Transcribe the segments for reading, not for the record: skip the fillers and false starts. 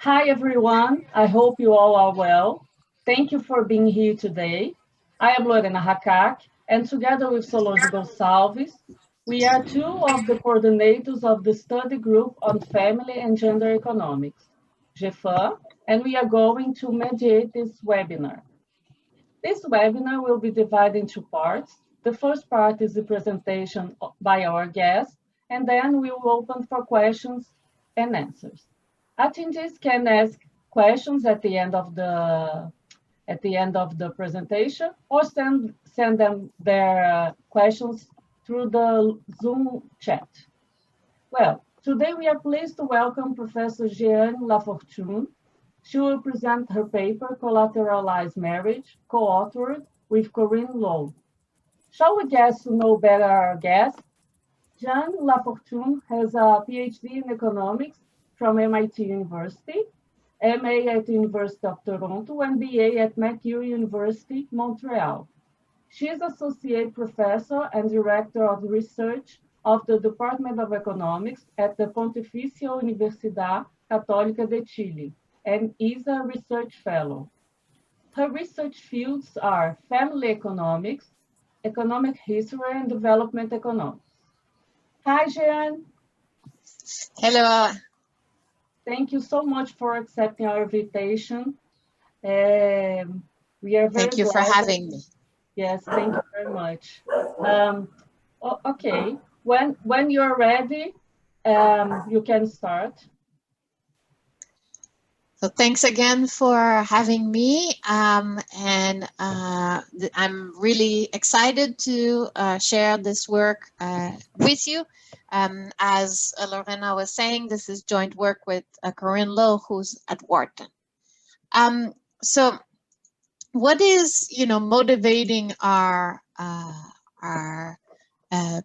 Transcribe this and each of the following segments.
Hi, everyone. I hope you all are well. Thank you for being here today. I am Lorena Hakak, and together with Solange Gonçalves, we are two of the coordinators of the study group on family and gender economics, GeFam, and we are going to mediate this webinar. This webinar will be divided into parts. The first part is the presentation by our guest, and then we will open for questions and answers. Attendees can ask questions at the end of the presentation or send them their questions through the Zoom chat. Well, today we are pleased to welcome Professor Jeanne Lafortune. She will present her paper, Collateralized Marriage, co-authored with Corrine Low. Shall we get to know better our guest? Jeanne Lafortune has a PhD in economics from MIT University, MA at the University of Toronto, and BA at McGill University, Montreal. She is Associate Professor and Director of Research of the Department of Economics at the Pontificia Universidad Católica de Chile and is a Research Fellow. Her research fields are family economics, economic history, and development economics. Hi, Jeanne. Hello. Thank you so much for accepting our invitation. We are very Thank you for having me. Yes, thank you very much. Okay, when you're ready, you can start. So thanks again for having me, and I'm really excited to share this work with you. As Lorena was saying, this is joint work with Corrine Low, who's at Wharton. So what is, motivating our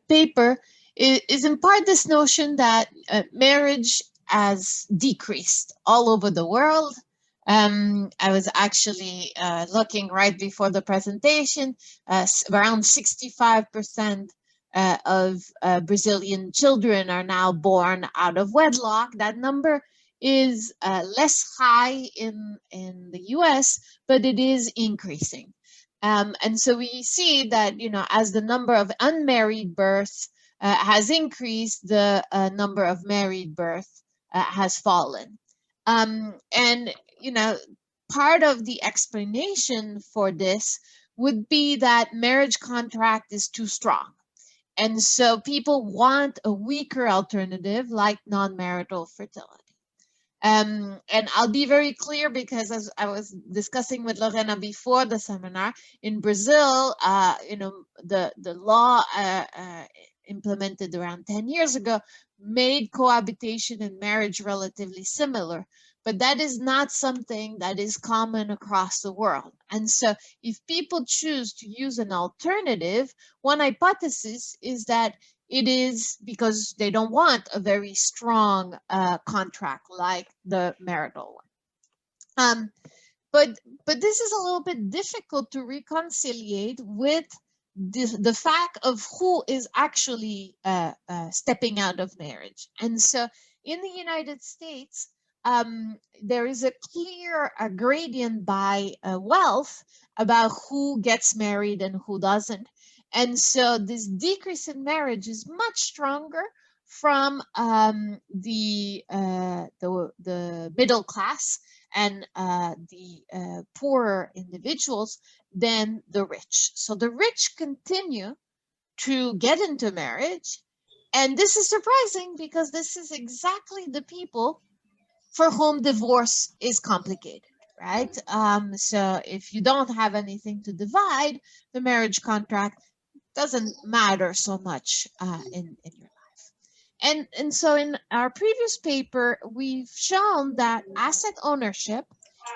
paper is in part this notion that marriage has decreased all over the world. I was actually looking right before the presentation, around 65% of Brazilian children are now born out of wedlock. That number is less high in the US, but it is increasing. And so we see that, as the number of unmarried births has increased, the number of married births has fallen. And, part of the explanation for this would be that marriage contract is too strong. And so people want a weaker alternative like non-marital fertility. And I'll be very clear because as I was discussing with Lorena before the seminar, in Brazil, the law implemented around 10 years ago made cohabitation and marriage relatively similar, but that is not something that is common across the world. And so if people choose to use an alternative, one hypothesis is that it is because they don't want a very strong contract like the marital one. But this is a little bit difficult to reconcile with the fact of who is actually stepping out of marriage. And so in the United States, there is a clear gradient by wealth about who gets married and who doesn't. And so this decrease in marriage is much stronger from the middle class and the poorer individuals than the rich. So the rich continue to get into marriage. And this is surprising because this is exactly the people for whom divorce is complicated, right? So if you don't have anything to divide, the marriage contract doesn't matter so much in your life. And so in our previous paper, we've shown that asset ownership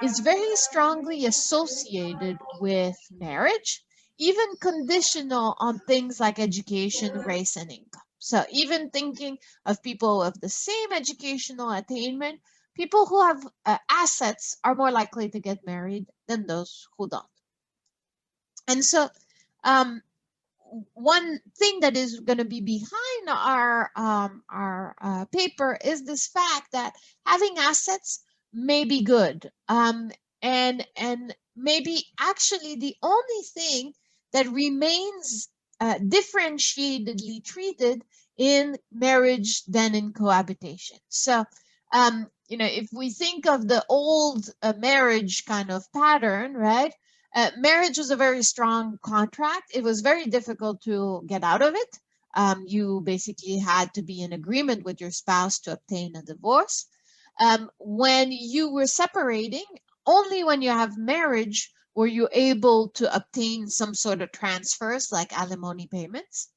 is very strongly associated with marriage, even conditional on things like education, race, and income. So even thinking of people of the same educational attainment, people who have assets are more likely to get married than those who don't. And so one thing that is going to be behind our paper is this fact that having assets may be good. And maybe actually the only thing that remains differentiatedly treated in marriage than in cohabitation. So, if we think of the old marriage kind of pattern, right? Marriage was a very strong contract. It was very difficult to get out of it. You basically had to be in agreement with your spouse to obtain a divorce. When you were separating, only when you have marriage were you able to obtain some sort of transfers like alimony payments.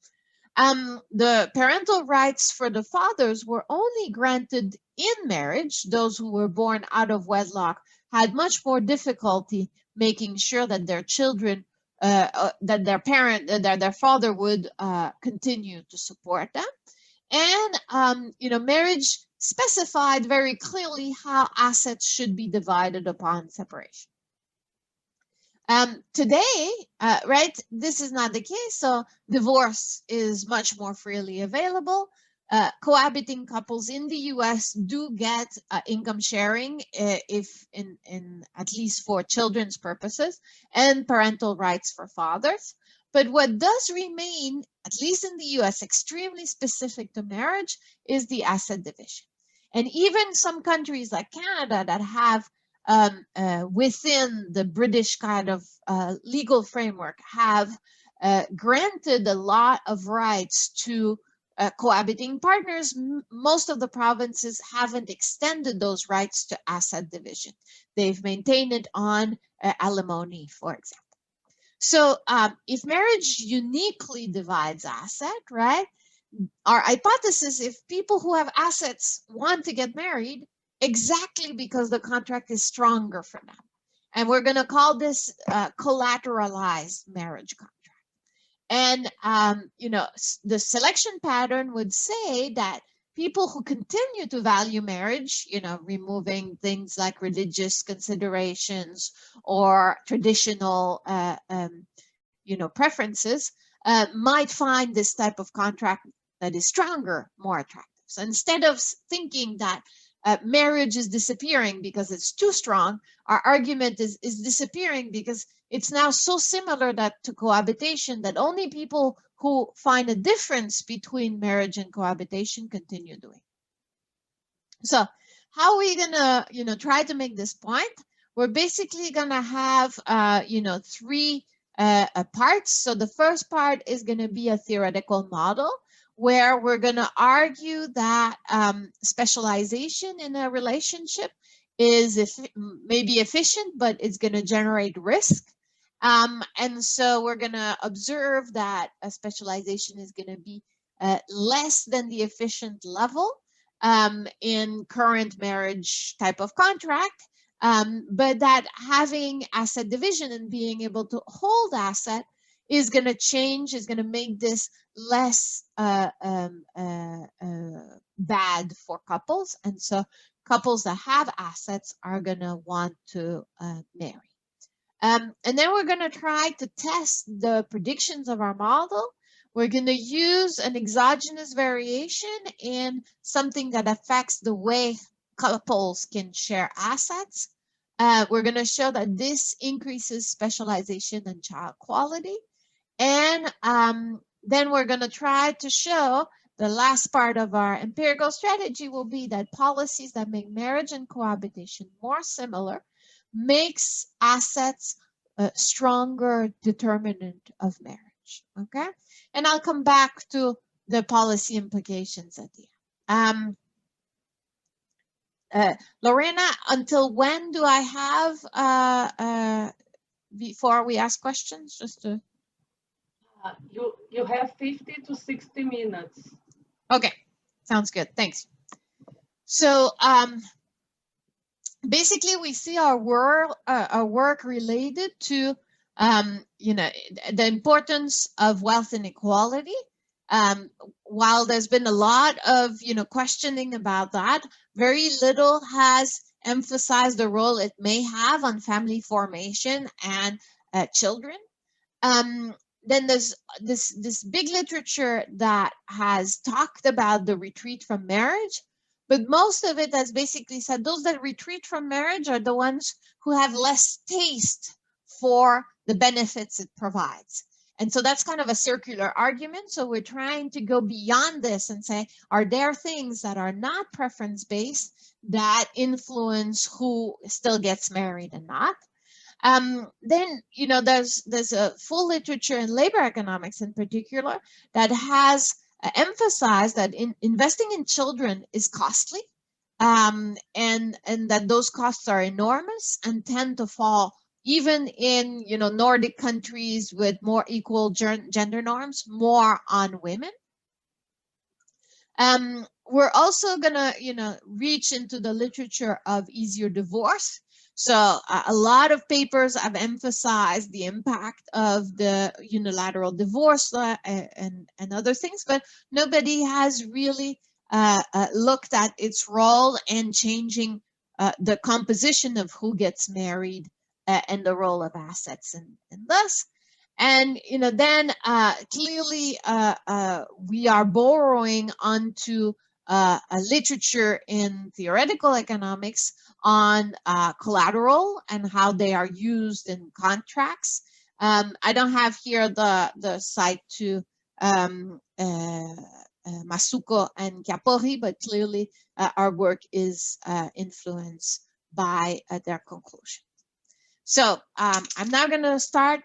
The parental rights for the fathers were only granted in marriage. Those who were born out of wedlock had much more difficulty making sure that their children, that their father would continue to support them. And marriage specified very clearly how assets should be divided upon separation. Today, right, this is not the case. So divorce is much more freely available. Cohabiting couples in the US do get income sharing if in at least for children's purposes, and parental rights for fathers. But what does remain, at least in the US, extremely specific to marriage is the asset division. And even some countries like Canada that have within the British kind of legal framework have granted a lot of rights to cohabiting partners. Most of the provinces haven't extended those rights to asset division. They've maintained it on alimony, for example. So if marriage uniquely divides asset, right? Our hypothesis, if people who have assets want to get married, exactly because the contract is stronger for them. And we're going to call this collateralized marriage contract. And, the selection pattern would say that people who continue to value marriage, removing things like religious considerations or traditional, preferences, might find this type of contract that is stronger more attractive. So instead of thinking that marriage is disappearing because it's too strong, our argument is disappearing because it's now so similar to cohabitation that only people who find a difference between marriage and cohabitation continue doing. So how are we gonna, try to make this point? We're basically gonna have, three parts. So the first part is gonna be a theoretical model where we're gonna argue that specialization in a relationship is maybe efficient, but it's gonna generate risk. And so we're gonna observe that a specialization is gonna be less than the efficient level in current marriage type of contract, but that having asset division and being able to hold asset is going to change, is going to make this less bad for couples. And so couples that have assets are going to want to marry. And then we're going to try to test the predictions of our model. We're going to use an exogenous variation in something that affects the way couples can share assets. We're going to show that this increases specialization and child quality. And then we're going to try to show the last part of our empirical strategy will be that policies that make marriage and cohabitation more similar makes assets a stronger determinant of marriage. Okay, and I'll come back to the policy implications at the end. Lorena, until when do I have before we ask questions? Just to you have 50 to 60 minutes. Okay, sounds good. Thanks. So basically, we see our work related to the importance of wealth inequality. While there's been a lot of questioning about that, very little has emphasized the role it may have on family formation and children. Then there's this big literature that has talked about the retreat from marriage, But most of it has basically said those that retreat from marriage are the ones who have less taste for the benefits it provides. And so that's kind of a circular argument. So we're trying to go beyond this and say, are there things that are not preference-based that influence who still gets married and not? Then, you know, there's a full literature in labor economics in particular that has emphasized that investing in children is costly, and that those costs are enormous and tend to fall even in, you know, Nordic countries with more equal gender norms, more on women. We're also gonna, you know, reach into the literature of easier divorce. So a lot of papers have emphasized the impact of the unilateral divorce law and other things, but nobody has really looked at its role in changing the composition of who gets married and the role of assets and thus. And, you know, then clearly we are borrowing onto a literature in theoretical economics on collateral and how they are used in contracts. I don't have here the site to Masuko and Chiapori, but clearly our work is influenced by their conclusion. So I'm now going to start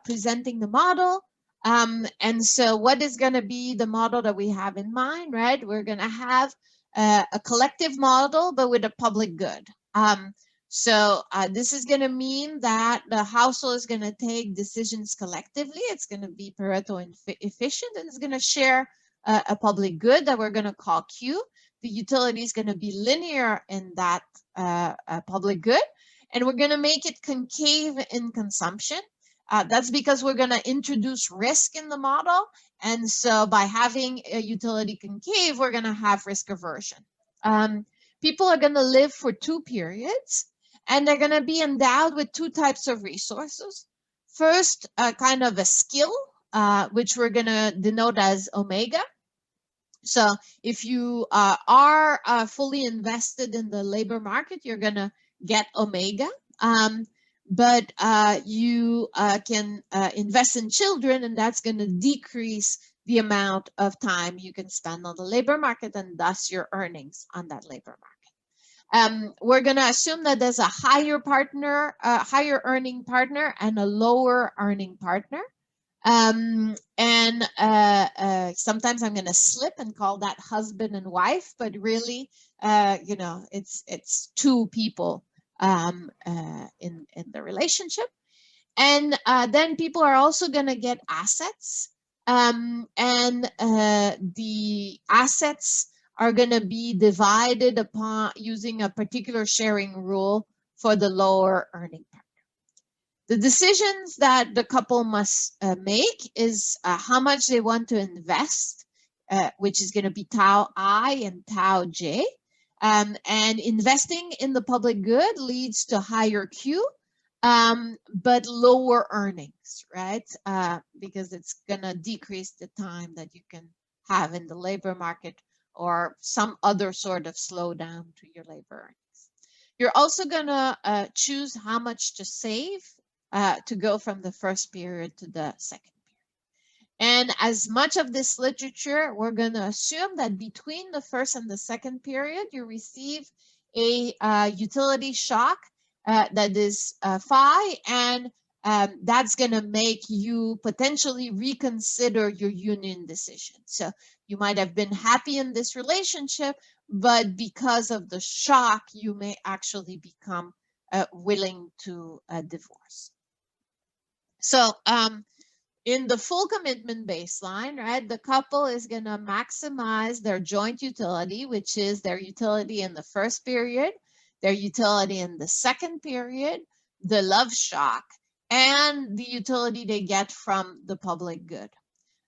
presenting the model. And so what is going to be the model that we have in mind, right? We're going to have a collective model, but with a public good. So this is going to mean that the household is going to take decisions collectively. It's going to be Pareto efficient, and it's going to share a public good that we're going to call Q. The utility is going to be linear in that public good. And we're going to make it concave in consumption. That's because we're going to introduce risk in the model. And so by having a utility concave, we're going to have risk aversion. People are going to live for 2 periods, and they're going to be endowed with 2 types of resources. First, kind of a skill, which we're going to denote as omega. So if you are fully invested in the labor market, you're going to get omega, but you can invest in children, and that's going to decrease the amount of time you can spend on the labor market and thus your earnings on that labor market. We're going to assume that there's a higher earning partner and a lower earning partner. Sometimes I'm going to slip and call that husband and wife, but really, you know, it's 2 people in the relationship. And then people are also going to get assets, and the assets are going to be divided upon using a particular sharing rule for the lower earning partner. The decisions that the couple must make is how much they want to invest, which is going to be tau I and tau J. And investing in the public good leads to higher Q, but lower earnings, right? Because it's going to decrease the time that you can have in the labor market or some other sort of slowdown to your labor earnings. You're also going to choose how much to save to go from the first period to the second period. And as much of this literature, we're going to assume that between the first and the second period, you receive a utility shock that is phi, and that's going to make you potentially reconsider your union decision. So you might have been happy in this relationship, but because of the shock, you may actually become willing to divorce. So in the full commitment baseline, right, the couple is going to maximize their joint utility, which is their utility in the first period, their utility in the second period, the love shock, and the utility they get from the public good.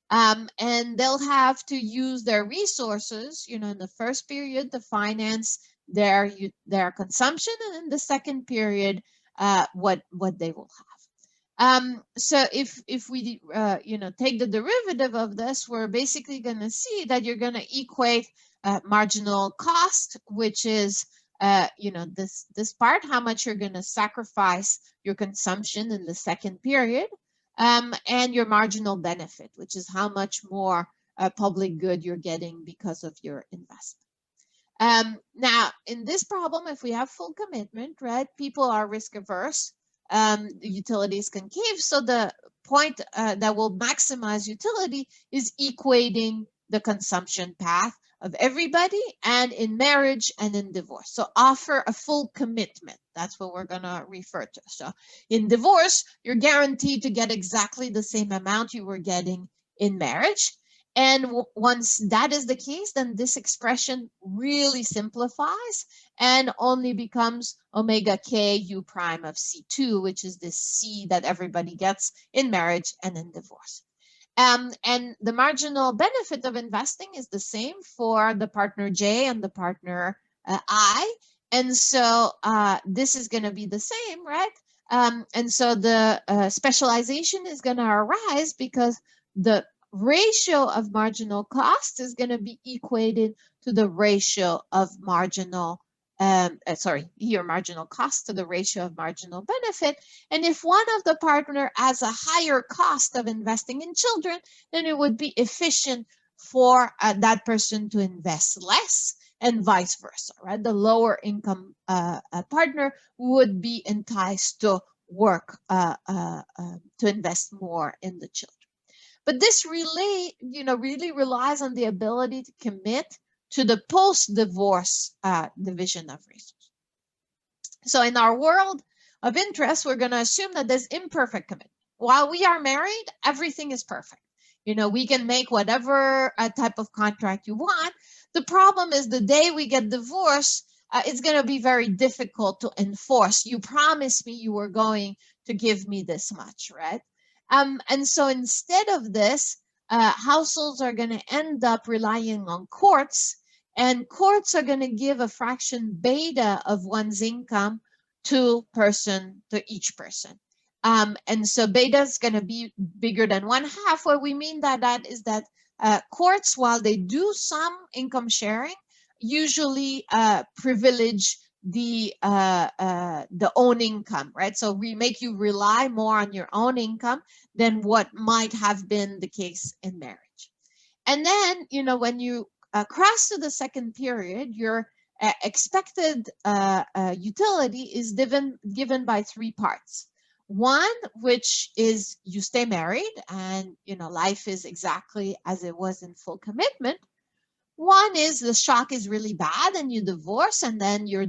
And they'll have to use their resources, you know, in the first period to finance their consumption, and in the second period, what they will have. So if we you know, take the derivative of this, we're basically going to see that you're going to equate marginal cost, which is this part, how much you're going to sacrifice your consumption in the second period, and your marginal benefit, which is how much more public good you're getting because of your investment. Now, in this problem, if we have full commitment, right, people are risk averse. The utility is concave, so the point that will maximize utility is equating the consumption path of everybody, and in marriage and in divorce. So offer a full commitment. That's what we're going to refer to. So in divorce, you're guaranteed to get exactly the same amount you were getting in marriage. And once that is the case, then this expression really simplifies and only becomes omega k u prime of C2, which is this C that everybody gets in marriage and in divorce. And the marginal benefit of investing is the same for the partner J and the partner I. And so this is going to be the same, right? And so the specialization is going to arise because the ratio of marginal cost is going to be equated to the ratio of marginal your marginal cost to the ratio of marginal benefit. And if one of the partner has a higher cost of investing in children, then it would be efficient for that person to invest less, and vice versa, right? The lower income partner would be enticed to work to invest more in the children. But this really relies on the ability to commit to the post-divorce division of resources. So in our world of interest, we're going to assume that there's imperfect commitment. While we are married, everything is perfect. We can make whatever type of contract you want. The problem is the day we get divorced, it's going to be very difficult to enforce. You promised me you were going to give me this much, right? And so instead of this, households are going to end up relying on courts, and courts are going to give a fraction beta of one's income to each person. And so beta is going to be bigger than 1/2. What we mean by that is that courts, while they do some income sharing, usually privilege the own income, right? So we make you rely more on your own income than what might have been the case in marriage. And then, when you cross to the second period, your expected utility is given by 3 parts. One, which is you stay married and, life is exactly as it was in full commitment. One is the shock is really bad and you divorce, and then your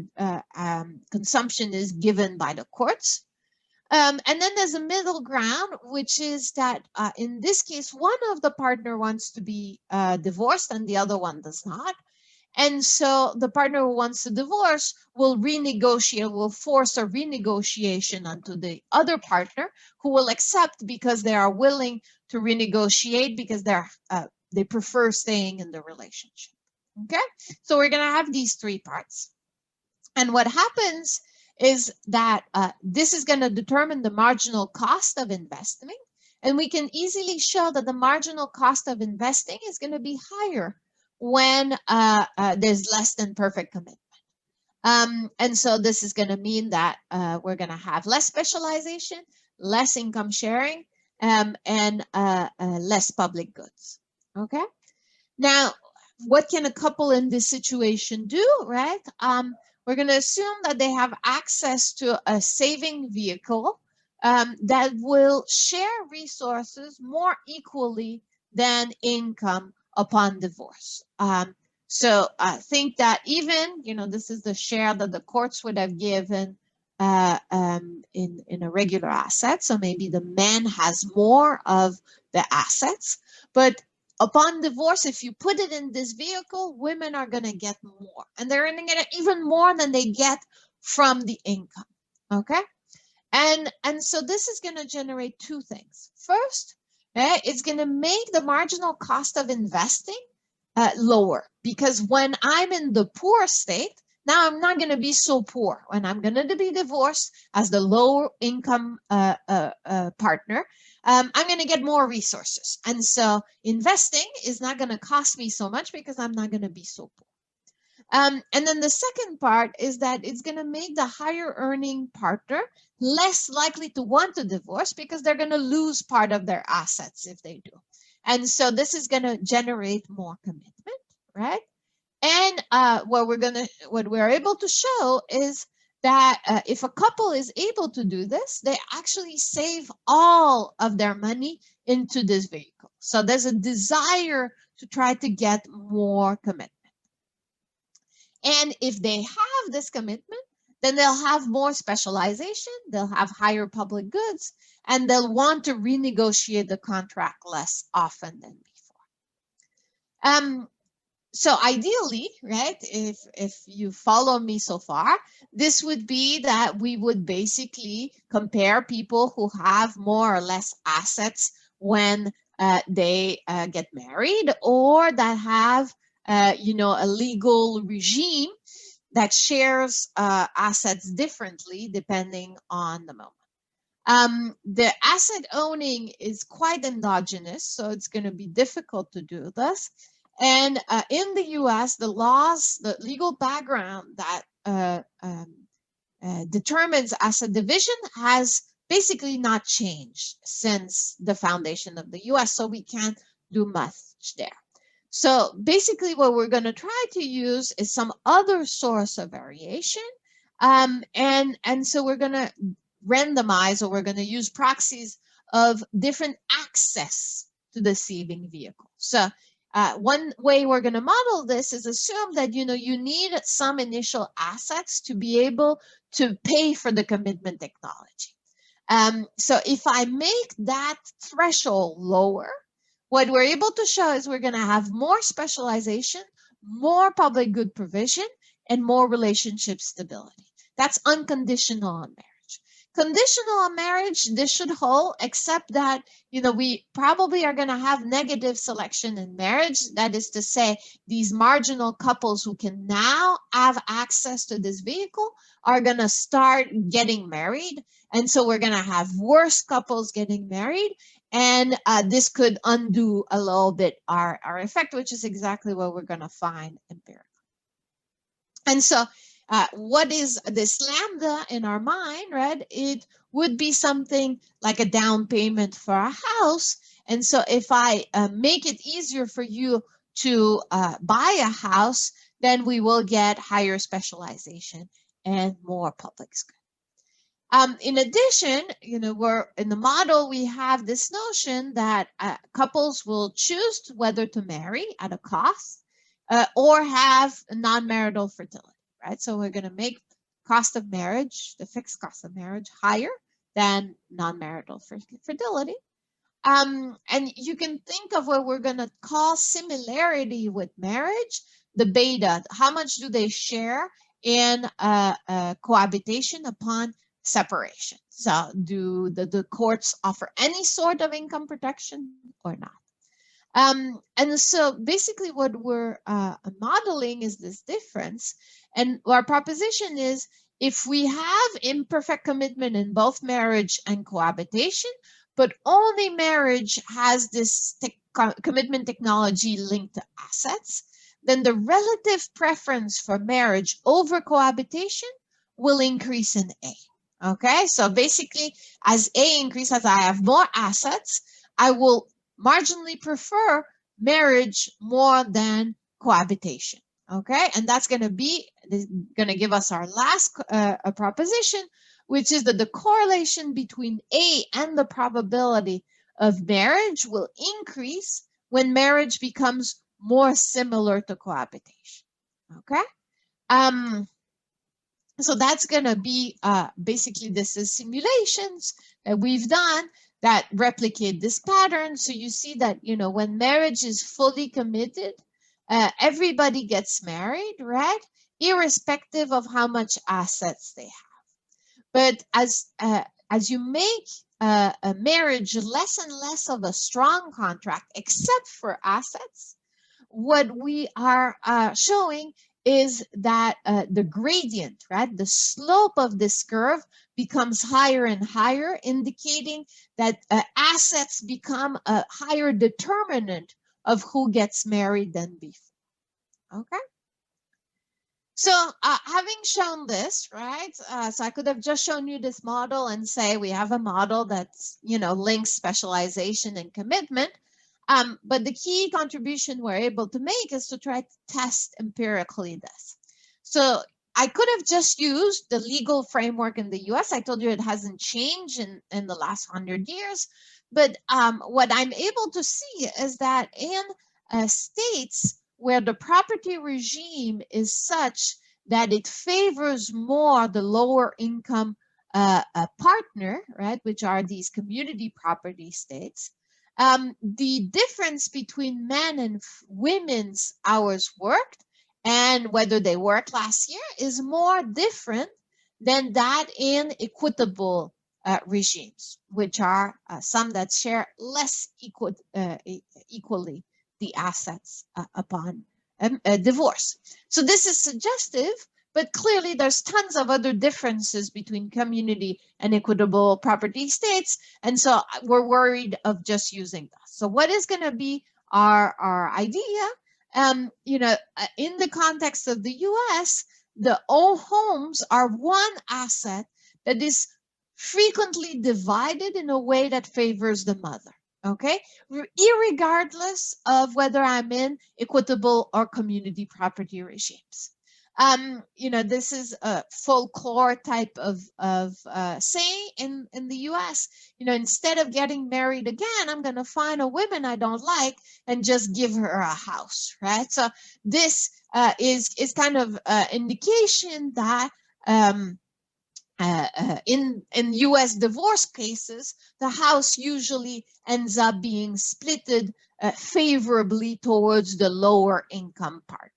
consumption is given by the courts. And then there's a middle ground, which is that in this case, one of the partner wants to be divorced and the other one does not. And so the partner who wants to divorce will force a renegotiation onto the other partner, who will accept because they are willing to renegotiate because they prefer staying in the relationship. Okay, so we're going to have these 3 parts. And what happens is that this is going to determine the marginal cost of investing. And we can easily show that the marginal cost of investing is going to be higher when there's less than perfect commitment. And so this is going to mean that we're going to have less specialization, less income sharing, and less public goods. Okay. Now, what can a couple in this situation do, right? We're going to assume that they have access to a saving vehicle that will share resources more equally than income upon divorce. So I think that even, this is the share that the courts would have given in a regular asset. So maybe the man has more of the assets, but upon divorce, if you put it in this vehicle, women are going to get more, and they're going to get even more than they get from the income. Okay. And so this is going to generate 2 things. First, it's going to make the marginal cost of investing lower, because when I'm in the poor state, Now I'm not going to be so poor when I'm going to be divorced as the lower income partner. I'm going to get more resources. And so investing is not going to cost me so much because I'm not going to be so poor. And then the second part is that it's going to make the higher earning partner less likely to want to divorce because they're going to lose part of their assets if they do. And so this is going to generate more commitment, right? And what we're able to show is that if a couple is able to do this, they actually save all of their money into this vehicle. So there's a desire to try to get more commitment. And if they have this commitment, then they'll have more specialization, they'll have higher public goods, and they'll want to renegotiate the contract less often than before. So ideally, right, if you follow me so far, this would be that we would basically compare people who have more or less assets when they get married, or that have a legal regime that shares assets differently depending on the moment. The asset owning is quite endogenous, so it's going to be difficult to do this. And in the US, the laws, the legal background that determines asset division has basically not changed since the foundation of the US, so we can't do much there. So basically what we're going to try to use is some other source of variation. And so we're going to randomize, or we're going to use proxies of different access to the saving vehicle. So one way we're going to model this is assume that you need some initial assets to be able to pay for the commitment technology. So if I make that threshold lower, what we're able to show is we're going to have more specialization, more public good provision, and more relationship stability. That's unconditional on marriage. Conditional on marriage, this should hold, except that, we probably are going to have negative selection in marriage. That is to say, these marginal couples who can now have access to this vehicle are going to start getting married. And so we're going to have worse couples getting married. And this could undo a little bit our effect, which is exactly what we're going to find empirically. And so what is this lambda in our mind, right? It would be something like a down payment for a house. And so if I make it easier for you to buy a house, then we will get higher specialization and more public good. In addition, we're in the model, we have this notion that couples will choose whether to marry at a cost or have non-marital fertility. Right, so we're going to make cost of marriage, the fixed cost of marriage, higher than non-marital fertility. And you can think of what we're going to call similarity with marriage, the beta. How much do they share in cohabitation upon separation? So do the courts offer any sort of income protection or not? And so basically what we're modeling is this difference. And our proposition is, if we have imperfect commitment in both marriage and cohabitation, but only marriage has this commitment technology linked to assets, then the relative preference for marriage over cohabitation will increase in A. Okay, so basically as A increases, I have more assets, I will marginally prefer marriage more than cohabitation. Okay, and that's going to give us our last proposition, which is that the correlation between A and the probability of marriage will increase when marriage becomes more similar to cohabitation. Okay, so that's going to be basically, this is simulations that we've done that replicate this pattern. So you see that, when marriage is fully committed, everybody gets married, right? Irrespective of how much assets they have. But as you make a marriage less and less of a strong contract, except for assets, what we are showing is that the gradient, right, the slope of this curve becomes higher and higher, indicating that assets become a higher determinant of who gets married than before. Okay. So having shown this, right, so I could have just shown you this model and say we have a model that's, you know, links specialization and commitment. But the key contribution we're able to make is to try to test empirically this. So I could have just used the legal framework in the US. I told you it hasn't changed in the last 100 years. But what I'm able to see is that in states where the property regime is such that it favors more the lower income partner, right, which are these community property states, the difference between men and women's hours worked and whether they worked last year is more different than that in equitable regimes, which are some that share less equally the assets upon divorce. So this is suggestive, but clearly there's tons of other differences between community and equitable property states. And so we're worried of just using that. So what is going to be our idea? You know, in the context of the US, the own homes are one asset that is frequently divided in a way that favors the mother. Okay, irregardless of whether I'm in equitable or community property regimes. You know, this is a folklore type of saying in the US. You know, instead of getting married again, I'm going to find a woman I don't like and just give her a house, right? So this is kind of indication that in US divorce cases, the house usually ends up being splitted favorably towards the lower income partner.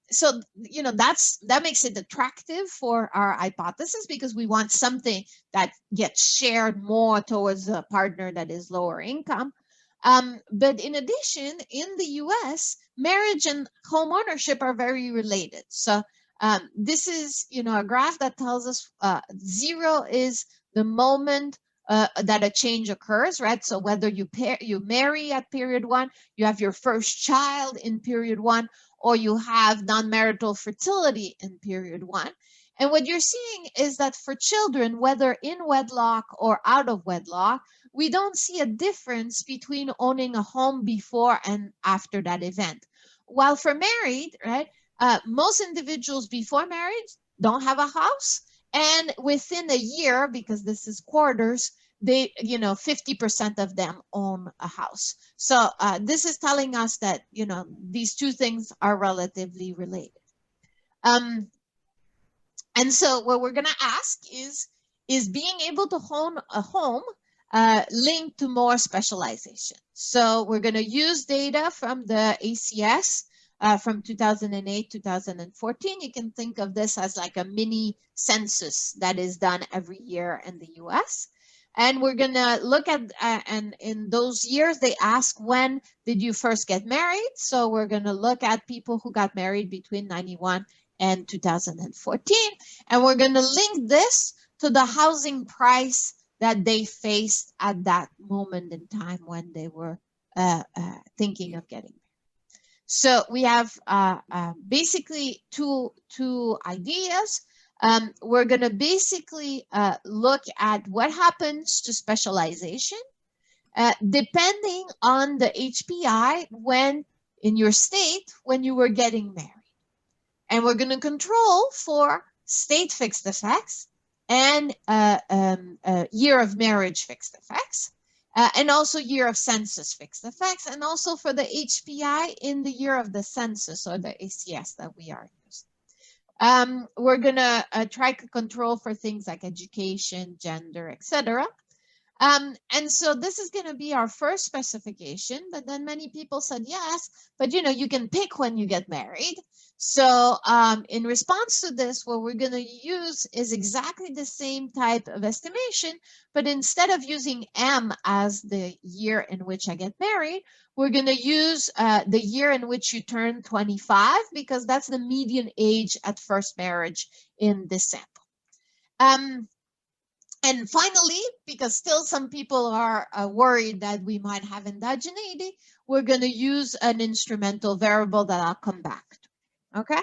So, you know, that makes it attractive for our hypothesis because we want something that gets shared more towards a partner that is lower income. But in addition, in the US, marriage and home ownership are very related. So this is, you know, a graph that tells us 0 is the moment that a change occurs, right? So whether you marry at period 1, you have your first child in period 1, or you have non-marital fertility in period 1. And what you're seeing is that for children, whether in wedlock or out of wedlock, we don't see a difference between owning a home before and after that event. While for married, right, most individuals before marriage don't have a house, and within a year, because this is quarters, they, you know, 50% of them own a house. So this is telling us that, you know, these two things are relatively related. And so what we're going to ask is being able to own a home linked to more specialization? So we're going to use data from the ACS from 2008, 2014. You can think of this as like a mini census that is done every year in the US. And we're going to look at, and in those years, they ask, when did you first get married? So we're going to look at people who got married between 91 and 2014. And we're going to link this to the housing price that they faced at that moment in time when they were thinking of getting married. So we have basically two ideas. We're going to basically look at what happens to specialization depending on the HPI when in your state when you were getting married. And we're going to control for state fixed effects and year of marriage fixed effects, and also year of census fixed effects, and also for the HPI in the year of the census or the ACS that we are using. We're going to try to control for things like education, gender, etc. And so this is going to be our first specification, but then many people said, yes, but you can pick when you get married. So in response to this, what we're going to use is exactly the same type of estimation, but instead of using M as the year in which I get married, we're going to use the year in which you turn 25, because that's the median age at first marriage in this sample. And finally, because still some people are worried that we might have endogeneity, we're going to use an instrumental variable that I'll come back to. Okay?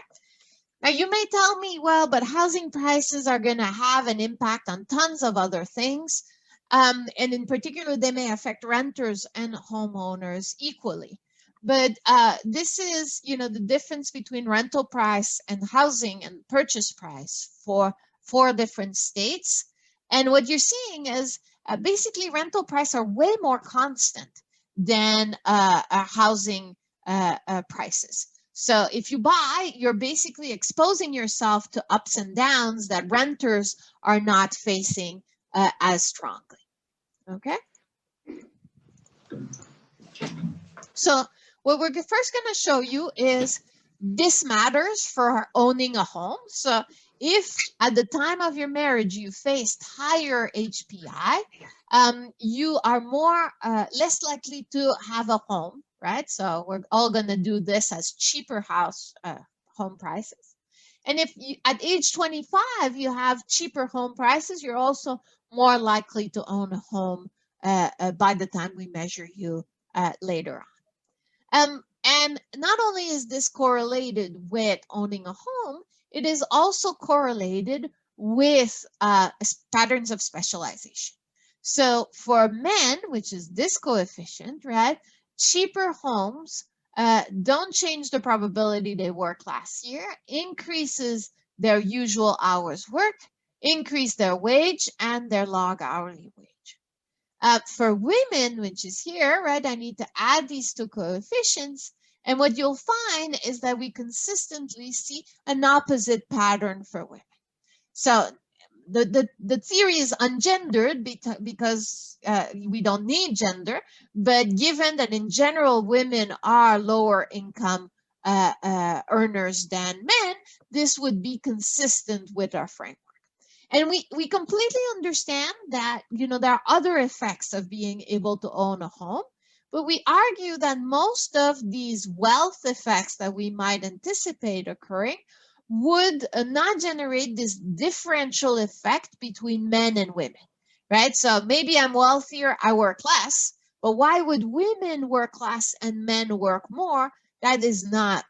Now, you may tell me, well, but housing prices are going to have an impact on tons of other things. And in particular, they may affect renters and homeowners equally. But this is, the difference between rental price and housing and purchase price for 4 different states. And what you're seeing is basically rental prices are way more constant than housing prices. So if you buy, you're basically exposing yourself to ups and downs that renters are not facing as strongly. Okay. So what we're first going to show you is this matters for owning a home. So if at the time of your marriage you faced higher HPI, you are less likely to have a home, right? So we're all going to do this as cheaper home prices. And if you, at age 25 you have cheaper home prices, you're also more likely to own a home by the time we measure you later on. And not only is this correlated with owning a home, it is also correlated with patterns of specialization. So for men, which is this coefficient, right, cheaper homes don't change the probability they work last year, increases their usual hours worked, increase their wage and their log hourly wage. For women, which is here, right, I need to add these 2 coefficients. And what you'll find is that we consistently see an opposite pattern for women. So the theory is ungendered because we don't need gender. But given that in general, women are lower income earners than men, this would be consistent with our framework. And we completely understand that, there are other effects of being able to own a home, but we argue that most of these wealth effects that we might anticipate occurring would not generate this differential effect between men and women, right? So maybe I'm wealthier, I work less, but why would women work less and men work more? That is not,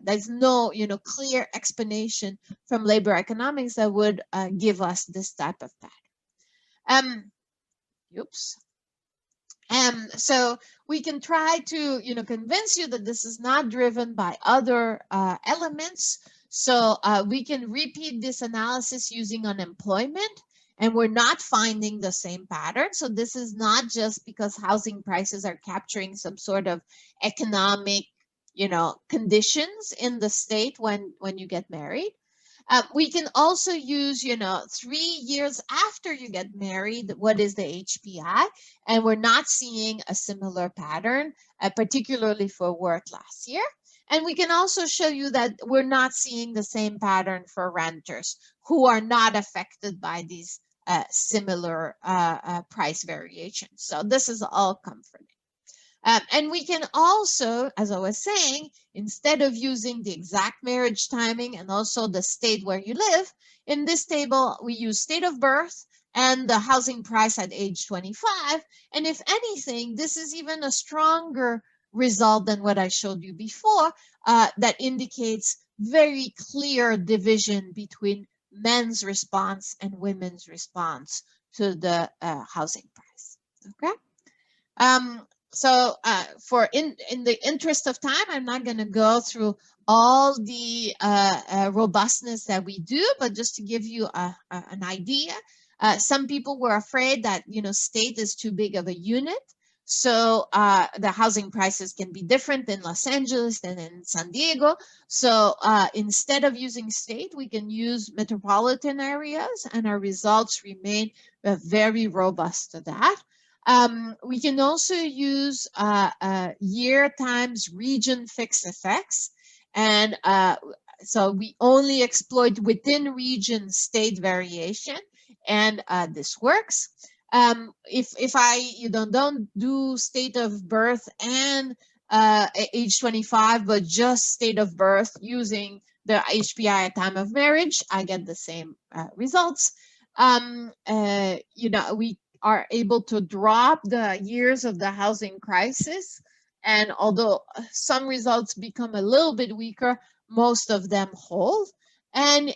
there's no, clear explanation from labor economics that would give us this type of pattern. So we can try to, convince you that this is not driven by other elements. So we can repeat this analysis using unemployment, and we're not finding the same pattern. So this is not just because housing prices are capturing some sort of economic conditions in the state when you get married. We can also use, 3 years after you get married, what is the HPI? And we're not seeing a similar pattern, particularly for work last year. And we can also show you that we're not seeing the same pattern for renters who are not affected by these similar price variations. So this is all comforting. And we can also, as I was saying, instead of using the exact marriage timing and also the state where you live, in this table, we use state of birth and the housing price at age 25. And if anything, this is even a stronger result than what I showed you before, that indicates very clear division between men's response and women's response to the housing price. Okay. So for in the interest of time, I'm not going to go through all the robustness that we do, but just to give you an idea, some people were afraid that, state is too big of a unit. So the housing prices can be different in Los Angeles than in San Diego. So instead of using state, we can use metropolitan areas, and our results remain very robust to that. We can also use year times region fixed effects. And so we only exploit within region state variation, and this works. If I don't do state of birth and age 25, but just state of birth using the HPI at time of marriage, I get the same results. We are able to drop the years of the housing crisis, and although some results become a little bit weaker, most of them hold. And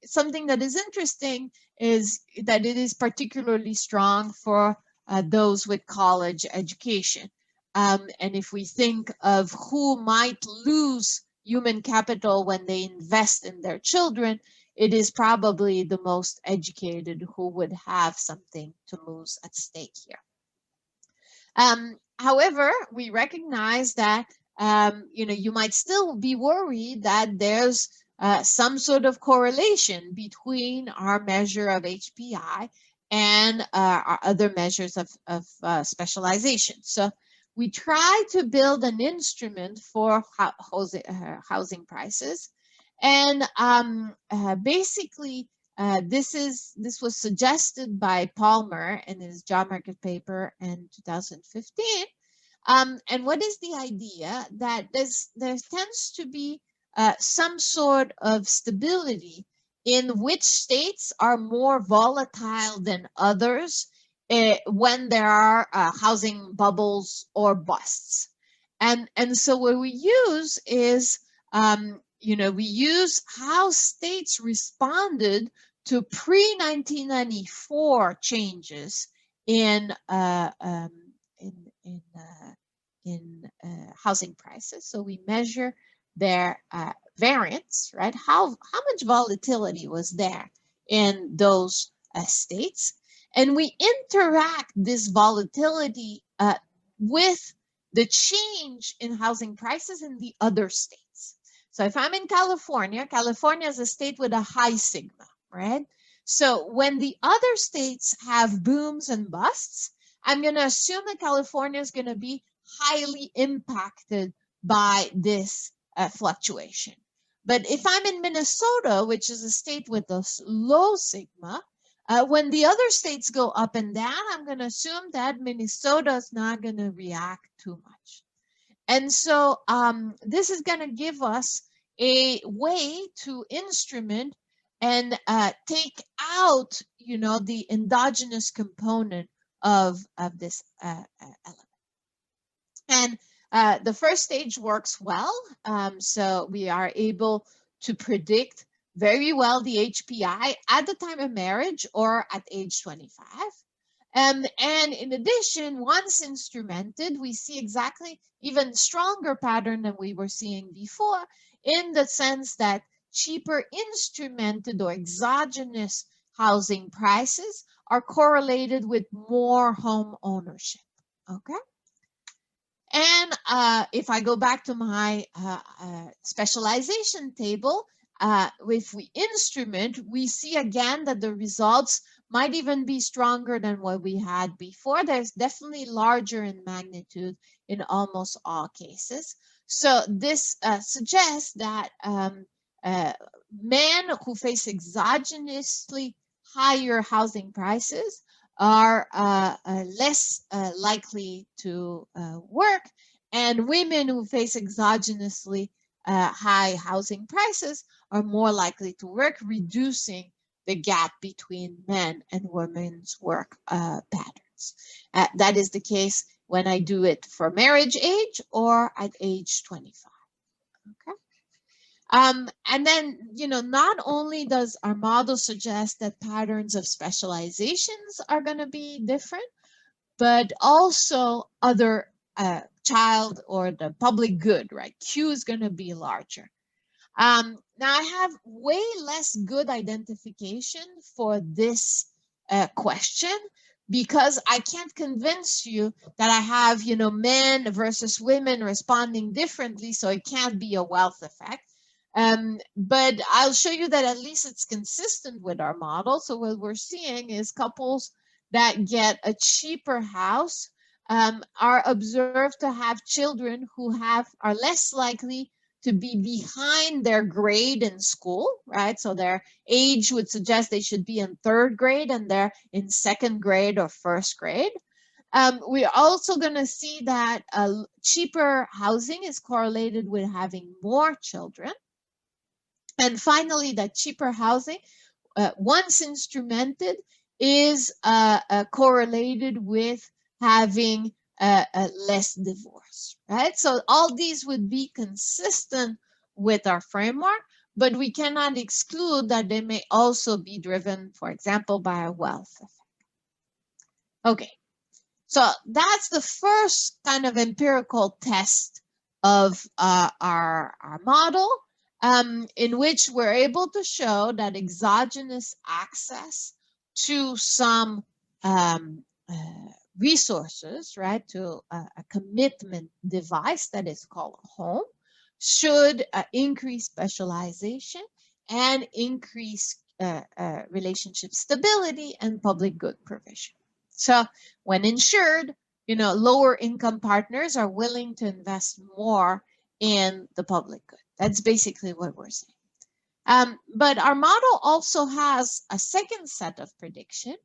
something that is interesting is that it is particularly strong for those with college education. And if we think of who might lose human capital when they invest in their children, it is probably the most educated who would have something to lose at stake here. However, we recognize that you might still be worried that there's some sort of correlation between our measure of HPI and our other measures of specialization. So we try to build an instrument for housing prices, and basically this was suggested by Palmer in his job market paper in 2015. And what is the idea? That there tends to be some sort of stability in which states are more volatile than others when there are housing bubbles or busts. And so what we use is we use how states responded to pre-1994 changes in housing prices. So we measure their variance, right? How much volatility was there in those states, and we interact this volatility with the change in housing prices in the other states. So if I'm in California, California is a state with a high sigma, right? So when the other states have booms and busts, I'm going to assume that California is going to be highly impacted by this fluctuation. But if I'm in Minnesota, which is a state with a low sigma, when the other states go up and down, I'm going to assume that Minnesota is not going to react too much. And so this is going to give us a way to instrument and take out, the endogenous component of this element. And the first stage works well. So we are able to predict very well the HPI at the time of marriage or at age 25. And in addition, once instrumented, we see exactly even stronger pattern than we were seeing before, in the sense that cheaper instrumented or exogenous housing prices are correlated with more home ownership. Okay. And if I go back to my specialization table, if we instrument, we see again that the results might even be stronger than what we had before. There's definitely larger in magnitude in almost all cases. So this suggests that men who face exogenously higher housing prices are less likely to work, and women who face exogenously high housing prices are more likely to work, reducing the gap between men and women's work patterns. That is the case when I do it for marriage age or at age 25. Okay. And then, not only does our model suggest that patterns of specializations are going to be different, but also other child or the public good, right? Q is going to be larger. Now I have way less good identification for this question, because I can't convince you that I have, men versus women responding differently, so it can't be a wealth effect. But I'll show you that at least it's consistent with our model. So what we're seeing is couples that get a cheaper house are observed to have children who are less likely to be behind their grade in school, right? So their age would suggest they should be in third grade and they're in second grade or first grade. We're also going to see that cheaper housing is correlated with having more children. And finally, that cheaper housing, once instrumented, is correlated with having less divorce, right? So all these would be consistent with our framework, but we cannot exclude that they may also be driven, for example, by a wealth effect. Okay, so that's the first kind of empirical test of our model, in which we're able to show that exogenous access to some resources, right, to a commitment device that is called a home, should increase specialization and increase relationship stability and public good provision. So when insured, lower income partners are willing to invest more in the public good. That's basically what we're saying. But our model also has a second set of prediction,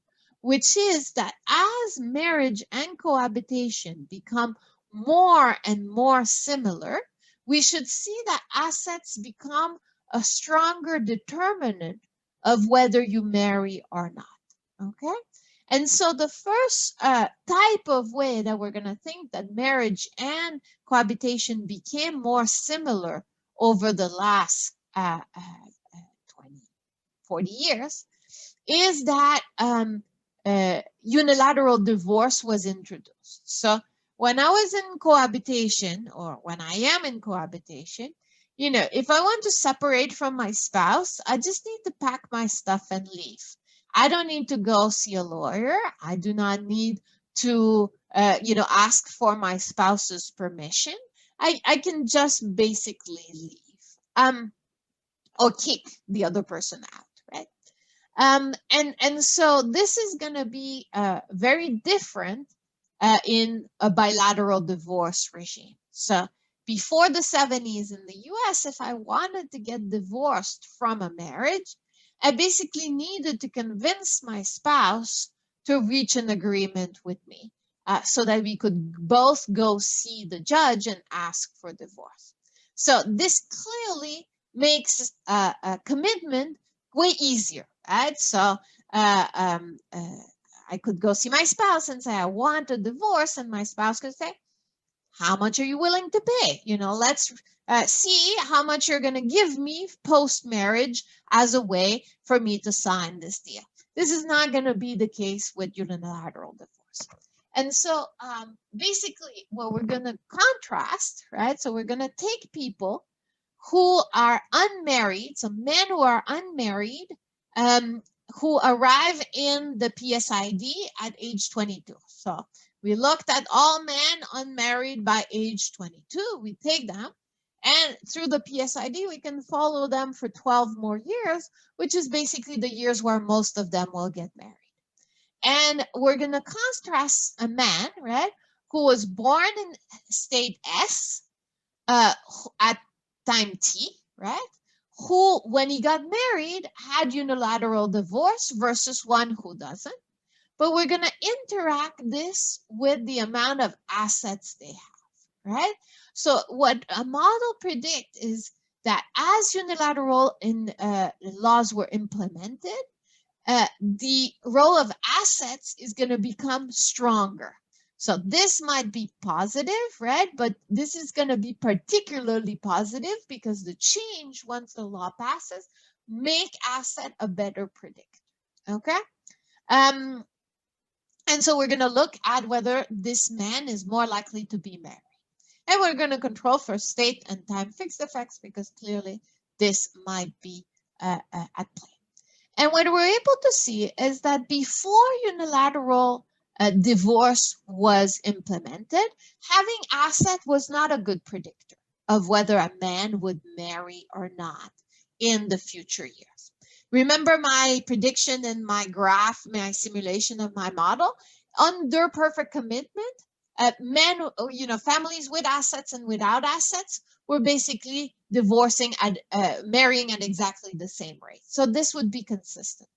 which is that as marriage and cohabitation become more and more similar, we should see that assets become a stronger determinant of whether you marry or not, okay? And so the first type of way that we're going to think that marriage and cohabitation became more similar over the last 20, 40 years is that unilateral divorce was introduced. So when I was in cohabitation, or when I am in cohabitation, if I want to separate from my spouse, I just need to pack my stuff and leave. I don't need to go see a lawyer. I do not need to, ask for my spouse's permission. I can just basically leave, or kick the other person out, right? And so this is going to be very different in a bilateral divorce regime. So before the 70s in the US, if I wanted to get divorced from a marriage, I basically needed to convince my spouse to reach an agreement with me so that we could both go see the judge and ask for divorce. So this clearly makes a commitment way easier, right? So I could go see my spouse and say, I want a divorce, and my spouse could say, how much are you willing to pay? Let's see how much you're going to give me post-marriage as a way for me to sign this deal. This is not going to be the case with unilateral divorce. And so basically what we're going to contrast, right? So we're going to take people who are unmarried, so men who are unmarried, who arrive in the PSID at age 22. So we looked at all men unmarried by age 22. We take them, and through the PSID, we can follow them for 12 more years, which is basically the years where most of them will get married. And we're going to contrast a man, right, who was born in state S at time T, right, who, when he got married, had unilateral divorce versus one who doesn't. But we're going to interact this with the amount of assets they have, right? So what a model predicts is that as unilateral laws were implemented, the role of assets is going to become stronger. So this might be positive, right? But this is going to be particularly positive because the change, once the law passes, make asset a better predictor, okay? And so we're going to look at whether this man is more likely to be married. And we're going to control for state and time fixed effects because clearly this might be at play. And what we're able to see is that before unilateral divorce was implemented, having asset was not a good predictor of whether a man would marry or not in the future years. Remember my prediction in my graph, my simulation of my model? Under perfect commitment, men, families with assets and without assets were basically divorcing and marrying at exactly the same rate. So this would be consistent.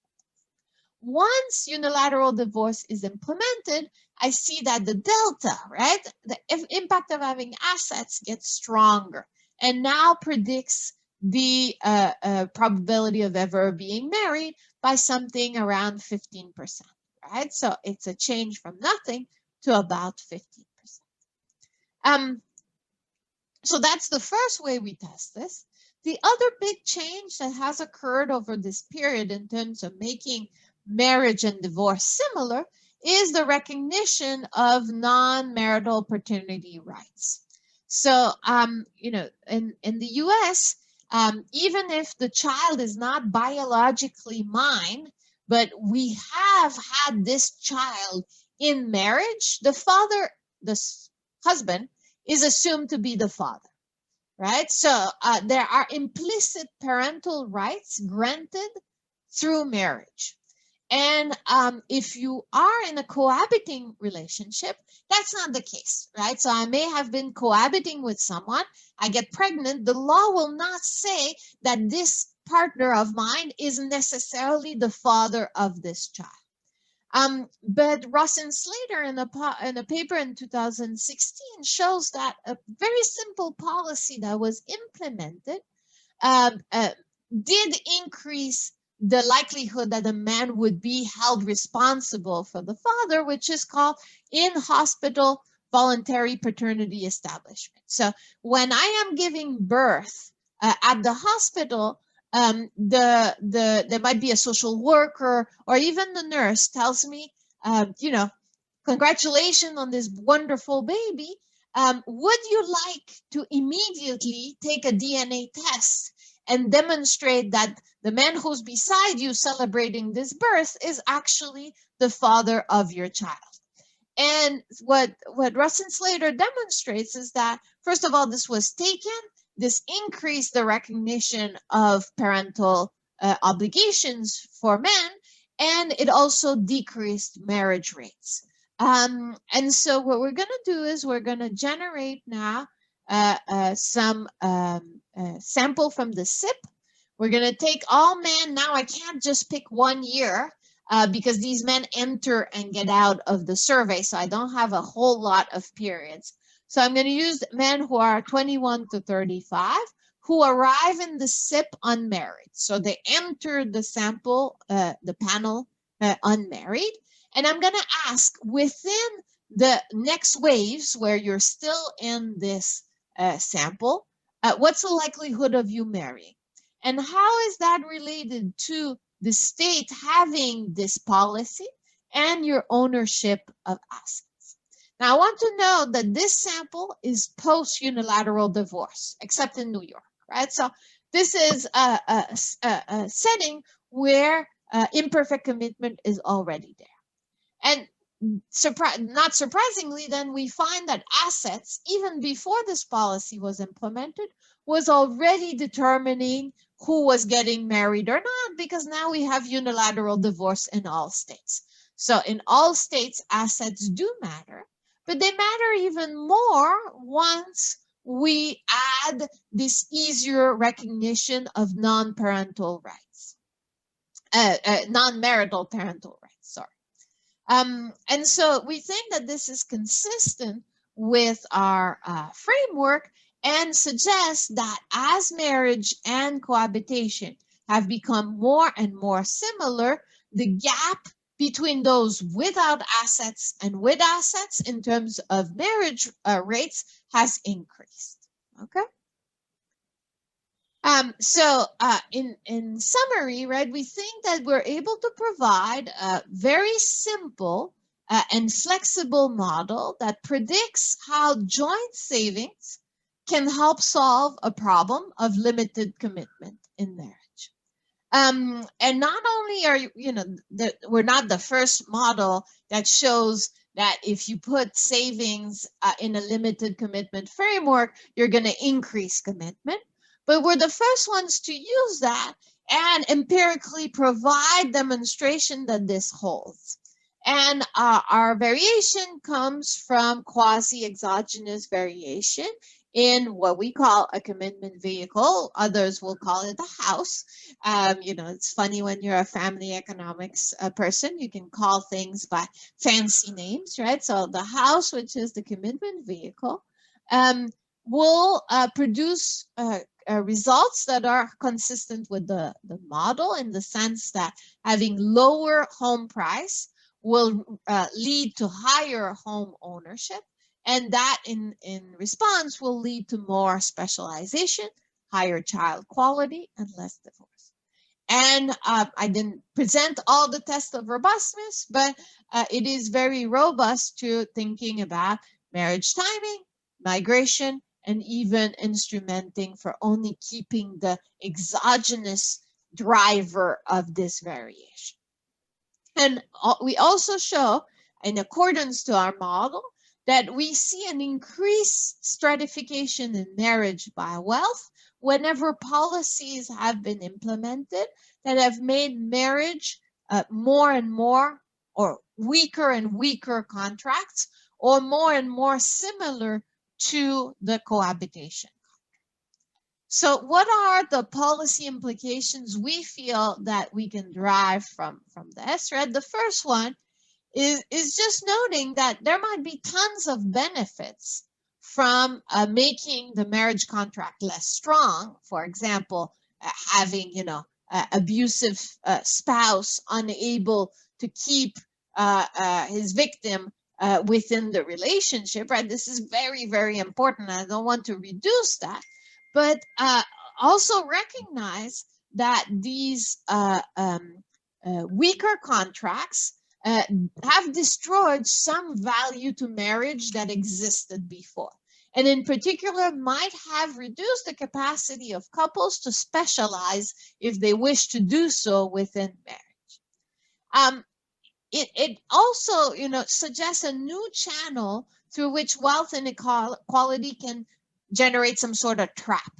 Once unilateral divorce is implemented, I see that the delta, right, the impact of having assets gets stronger and now predicts the probability of ever being married by something around 15%, right? So it's a change from nothing to about 15%. So that's the first way we test this. The other big change that has occurred over this period in terms of making marriage and divorce similar is the recognition of non-marital paternity rights. So, in the US, even if the child is not biologically mine, but we have had this child in marriage, the father, the husband, is assumed to be the father, right? So there are implicit parental rights granted through marriage. And if you are in a cohabiting relationship, that's not the case, right? So I may have been cohabiting with someone, I get pregnant, the law will not say that this partner of mine is necessarily the father of this child. But Ross and Slater in a paper in 2016 shows that a very simple policy that was implemented did increase the likelihood that a man would be held responsible for the father, which is called in-hospital voluntary paternity establishment. So when I am giving birth at the hospital, there might be a social worker or even the nurse tells me, congratulations on this wonderful baby. Would you like to immediately take a DNA test and demonstrate that the man who's beside you celebrating this birth is actually the father of your child? And what Russ and Slater demonstrates is that, first of all, this was taken. This increased the recognition of parental obligations for men, and it also decreased marriage rates. And so what we're going to do is we're going to generate now some sample from the SIP. We're going to take all men. Now I can't just pick 1 year because these men enter and get out of the survey, so I don't have a whole lot of periods. So I'm going to use men who are 21 to 35 who arrive in the SIP unmarried. So they enter the sample, the panel unmarried. And I'm going to ask within the next waves where you're still in this sample, what's the likelihood of you marrying? And how is that related to the state having this policy and your ownership of assets? Now, I want to know that this sample is post-unilateral divorce, except in New York, right? So this is a setting where imperfect commitment is already there. And not surprisingly, then we find that assets, even before this policy was implemented, was already determining who was getting married or not, because now we have unilateral divorce in all states. So in all states, assets do matter. But they matter even more once we add this easier recognition of non-parental rights, non-marital parental rights, sorry. And so we think that this is consistent with our framework and suggests that as marriage and cohabitation have become more and more similar, the gap between those without assets and with assets in terms of marriage rates has increased, okay? So in summary, right, we think that we're able to provide a very simple and flexible model that predicts how joint savings can help solve a problem of limited commitment in marriage. And not only are we're not the first model that shows that if you put savings in a limited commitment framework, you're going to increase commitment. But we're the first ones to use that and empirically provide demonstration that this holds. And our variation comes from quasi-exogenous variation in what we call a commitment vehicle. Others will call it a house. It's funny when you're a family economics person, you can call things by fancy names, right? So the house, which is the commitment vehicle, will produce results that are consistent with the model, in the sense that having lower home price will lead to higher home ownership. And that in response will lead to more specialization, higher child quality, and less divorce. And I didn't present all the tests of robustness, but it is very robust to thinking about marriage timing, migration, and even instrumenting for only keeping the exogenous driver of this variation. And we also show, in accordance to our model, that we see an increased stratification in marriage by wealth whenever policies have been implemented that have made marriage more and more, or weaker and weaker contracts, or more and more similar to the cohabitation. So what are the policy implications we feel that we can derive from this, right? The first one is just noting that there might be tons of benefits from making the marriage contract less strong. For example, having, abusive spouse unable to keep his victim within the relationship, right? This is very, very important. I don't want to reduce that, but also recognize that these weaker contracts have destroyed some value to marriage that existed before, and in particular might have reduced the capacity of couples to specialize if they wish to do so within marriage. It also, suggests a new channel through which wealth inequality can generate some sort of trap,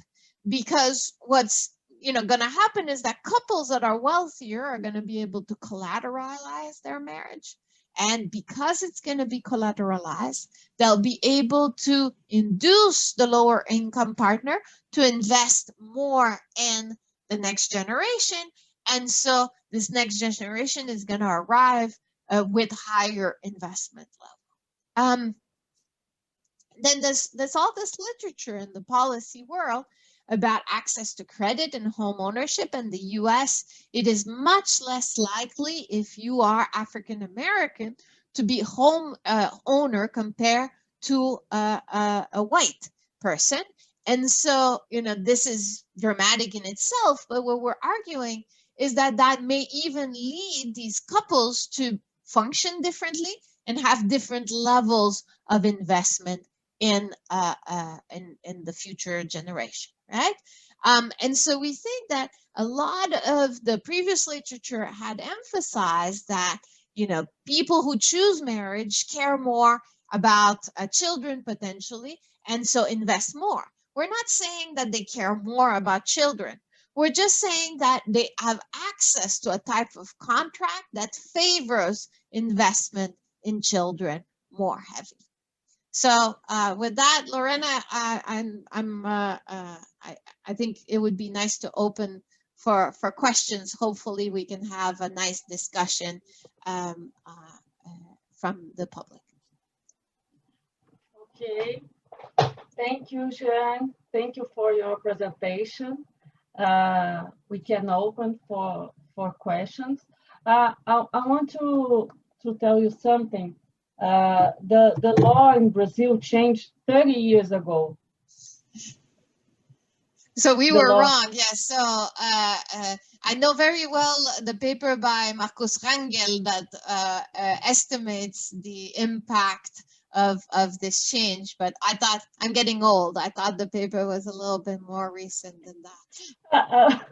because what's going to happen is that couples that are wealthier are going to be able to collateralize their marriage. And because it's going to be collateralized, they'll be able to induce the lower income partner to invest more in the next generation. And so this next generation is going to arrive with higher investment level. Then there's all this literature in the policy world about access to credit and home ownership. In the US, it is much less likely, if you are African American, to be home owner compared to a white person. And so, this is dramatic in itself, but what we're arguing is that may even lead these couples to function differently and have different levels of investment in the future generation, right? And so we think that a lot of the previous literature had emphasized that, people who choose marriage care more about children potentially, and so invest more. We're not saying that they care more about children. We're just saying that they have access to a type of contract that favors investment in children more heavily. So with that, Lorena, I think it would be nice to open for questions. Hopefully, we can have a nice discussion from the public. Okay. Thank you, Jeanne. Thank you for your presentation. We can open for questions. I want to tell you something. The law in Brazil changed 30 years ago. So we were wrong, yes. So I know very well the paper by Marcus Rangel that estimates the impact of this change, but I thought, I'm getting old, I thought the paper was a little bit more recent than that.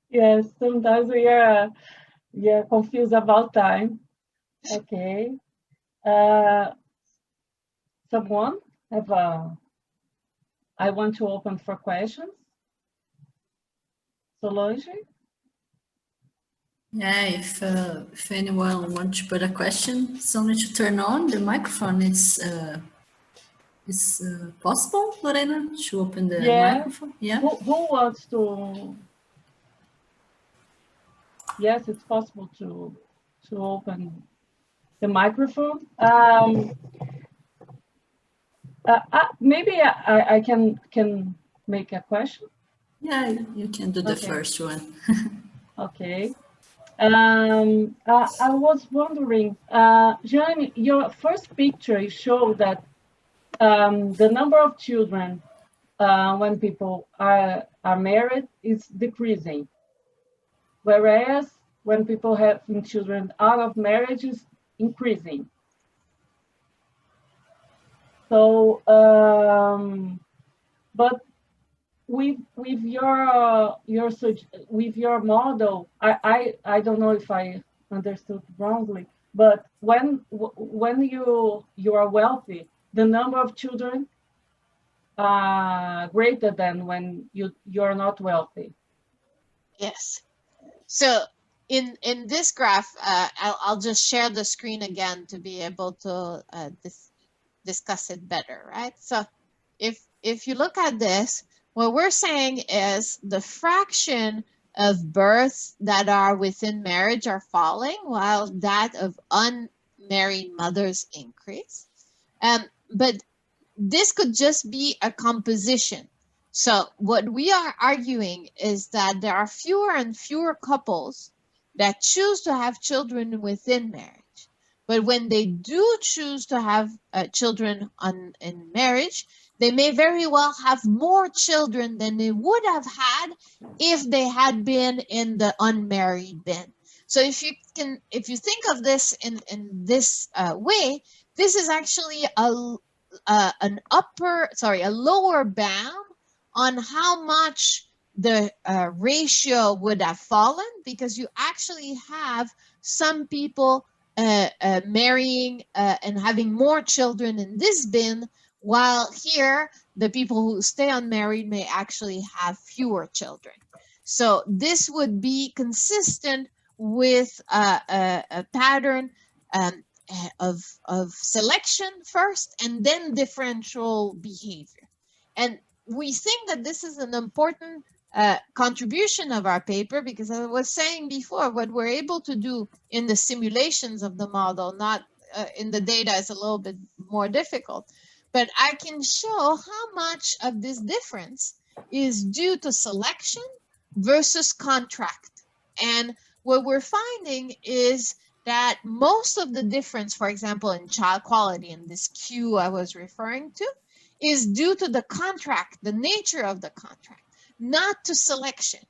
Yes, sometimes we are confused about time. Okay. Someone have a, I want to open for questions. Solange? Yeah, if anyone wants to put a question, it's only to turn on the microphone. It's possible, Lorena, to open the microphone? Yeah. Who wants to? Yes, it's possible to open the microphone. Maybe I can make a question. Yeah, you can do the Okay. first one. Okay. I was wondering, Jeanne, your first picture showed that the number of children when people are married is decreasing, whereas when people have children out of marriage is increasing. So, but with your model, I don't know if I understood wrongly, but when you are wealthy, the number of children greater than when you're not wealthy. Yes. So in this graph, I'll just share the screen again to be able to discuss it better, right? So if you look at this, what we're saying is the fraction of births that are within marriage are falling, while that of unmarried mothers increase. But this could just be a composition. So what we are arguing is that there are fewer and fewer couples that choose to have children within marriage. But when they do choose to have children in marriage, they may very well have more children than they would have had if they had been in the unmarried bin. So if you think of this in this way, this is actually a lower bound on how much the ratio would have fallen, because you actually have some people marrying and having more children in this bin, while here the people who stay unmarried may actually have fewer children. So this would be consistent with a pattern of selection first and then differential behavior. And we think that this is an important contribution of our paper, because as I was saying before, what we're able to do in the simulations of the model, not in the data, is a little bit more difficult. But I can show how much of this difference is due to selection versus contract. And what we're finding is that most of the difference, for example, in child quality, in this Q I was referring to, is due to the contract, the nature of the contract, not to selection.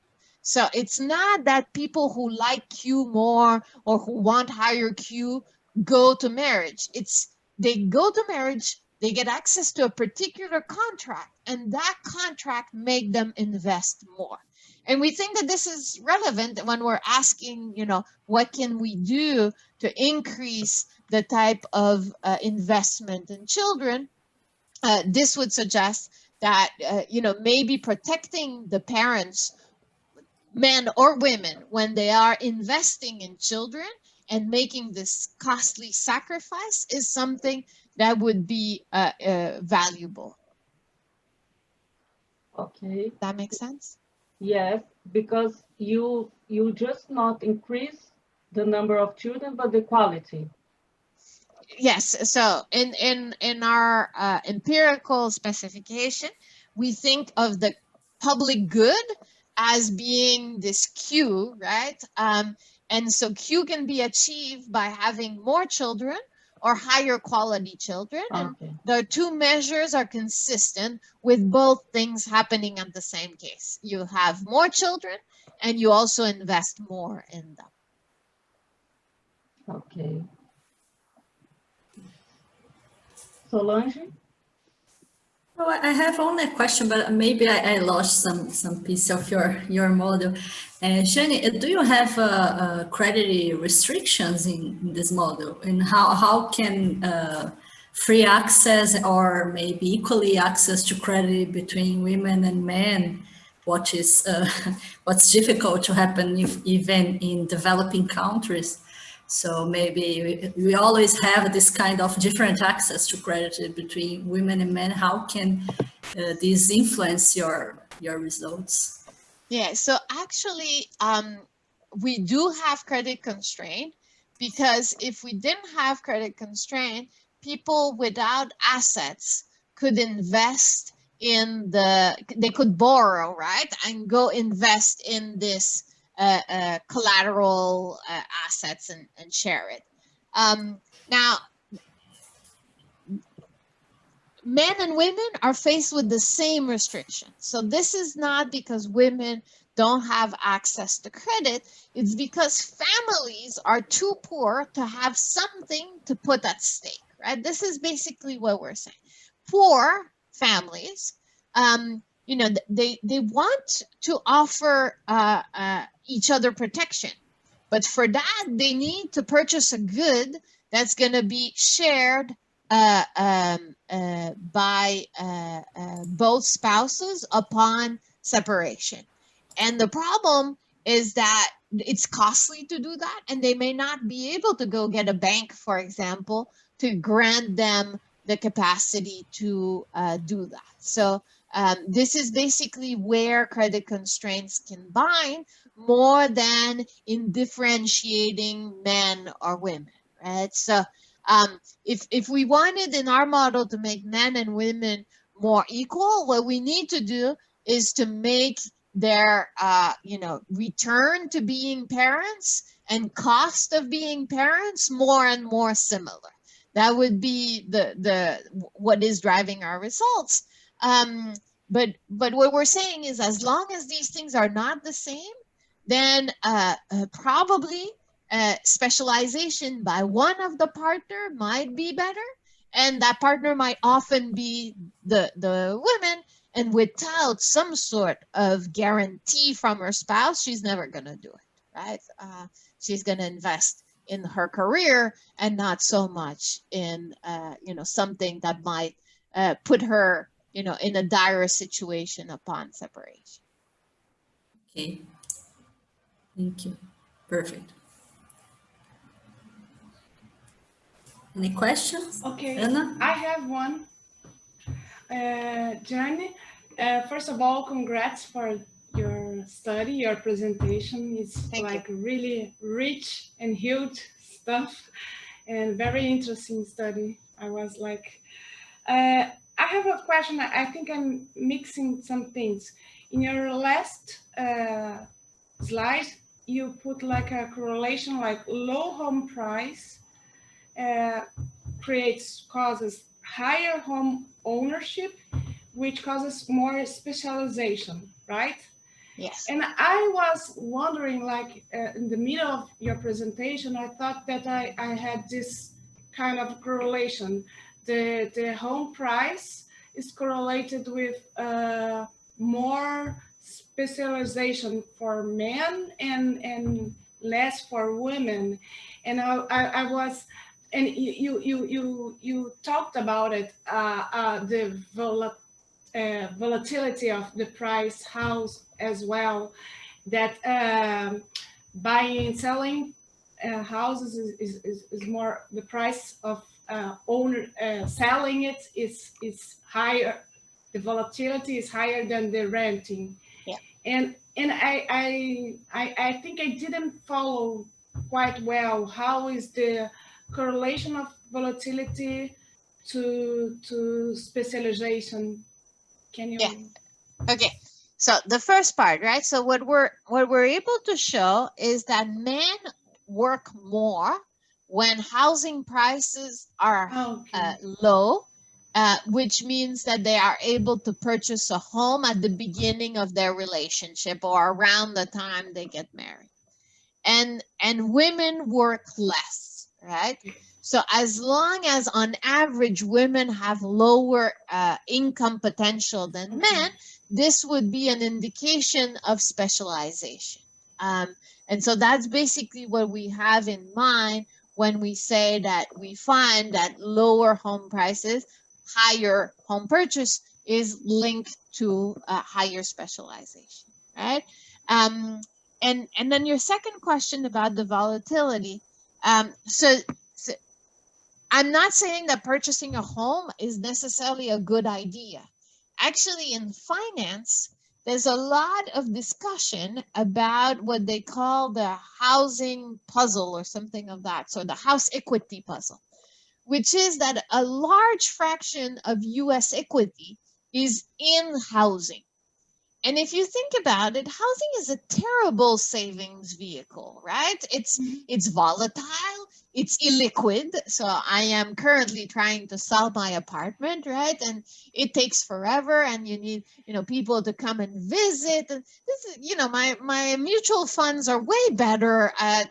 So it's not that people who like Q more or who want higher Q go to marriage. It's they go to marriage, they get access to a particular contract, and that contract make them invest more. And we think that this is relevant when we're asking, what can we do to increase the type of investment in children? This would suggest that, maybe protecting the parents, men or women, when they are investing in children and making this costly sacrifice is something that would be valuable. Okay. That makes sense? Yes, because you just not increase the number of children, but the quality. Yes. So in our empirical specification, we think of the public good as being this Q, right? And so Q can be achieved by having more children or higher quality children. And Okay. the two measures are consistent with both things happening at the same case. You have more children and you also invest more in them. Okay. Solange? Oh, I have only a question, but maybe I lost some piece of your model. Jeanne, do you have credit restrictions in this model? And how can free access or maybe equally access to credit between women and men, what is what's difficult to happen even in developing countries? So maybe we always have this kind of different access to credit between women and men. How can this influence your results? Yeah, so actually, we do have credit constraint, because if we didn't have credit constraint, people without assets could invest in they could borrow, right? And go invest in this collateral assets and share it. Now, men and women are faced with the same restrictions. So this is not because women don't have access to credit. It's because families are too poor to have something to put at stake, right? This is basically what we're saying. Poor families, you know, they want to offer each other protection. But for that, they need to purchase a good that's going to be shared by both spouses upon separation. And the problem is that it's costly to do that, and they may not be able to go get a bank, for example, to grant them the capacity to do that. So this is basically where credit constraints can bind more than in differentiating men or women, right? So if we wanted in our model to make men and women more equal, what we need to do is to make their return to being parents and cost of being parents more and more similar. That would be the what is driving our results. But what we're saying is, as long as these things are not the same, then probably specialization by one of the partner might be better, and that partner might often be the women, and without some sort of guarantee from her spouse, she's never going to do it, right? She's going to invest in her career and not so much in something that might put her in a dire situation upon separation. Okay, thank you. Perfect. Any questions? Okay, Anna? I have one. Jeanne, first of all, congrats for your study, your presentation. It's Thank you. really rich and huge stuff, and very interesting study. I was like, I have a question. I think I'm mixing some things. In your last slide, you put like a correlation, like low home price causes higher home ownership, which causes more specialization, right? Yes. And I was wondering, like in the middle of your presentation, I thought that I had this kind of correlation. The home price is correlated with more specialization for men and less for women. And I was, and you talked about it, the volatility of the price house as well, that buying and selling houses is more, the price of owner selling it is higher, the volatility is higher than the renting. Yeah. And I think I didn't follow quite well how is the correlation of volatility to specialization. Can you? Yeah. Okay. So the first part, right? So what we're able to show is that men work more when housing prices are low, which means that they are able to purchase a home at the beginning of their relationship or around the time they get married. And women work less, right? So as long as on average women have lower income potential than men, this would be an indication of specialization. And so that's basically what we have in mind when we say that we find that lower home prices, higher home purchase is linked to higher specialization, right? And then your second question about the volatility. So I'm not saying that purchasing a home is necessarily a good idea. Actually, in finance, there's a lot of discussion about what they call the housing puzzle or something of that. So the house equity puzzle, which is that a large fraction of US equity is in housing. And if you think about it, housing is a terrible savings vehicle, right? It's volatile, it's illiquid. So I am currently trying to sell my apartment, right? And it takes forever, and you need, people to come and visit. And this is, my mutual funds are way better at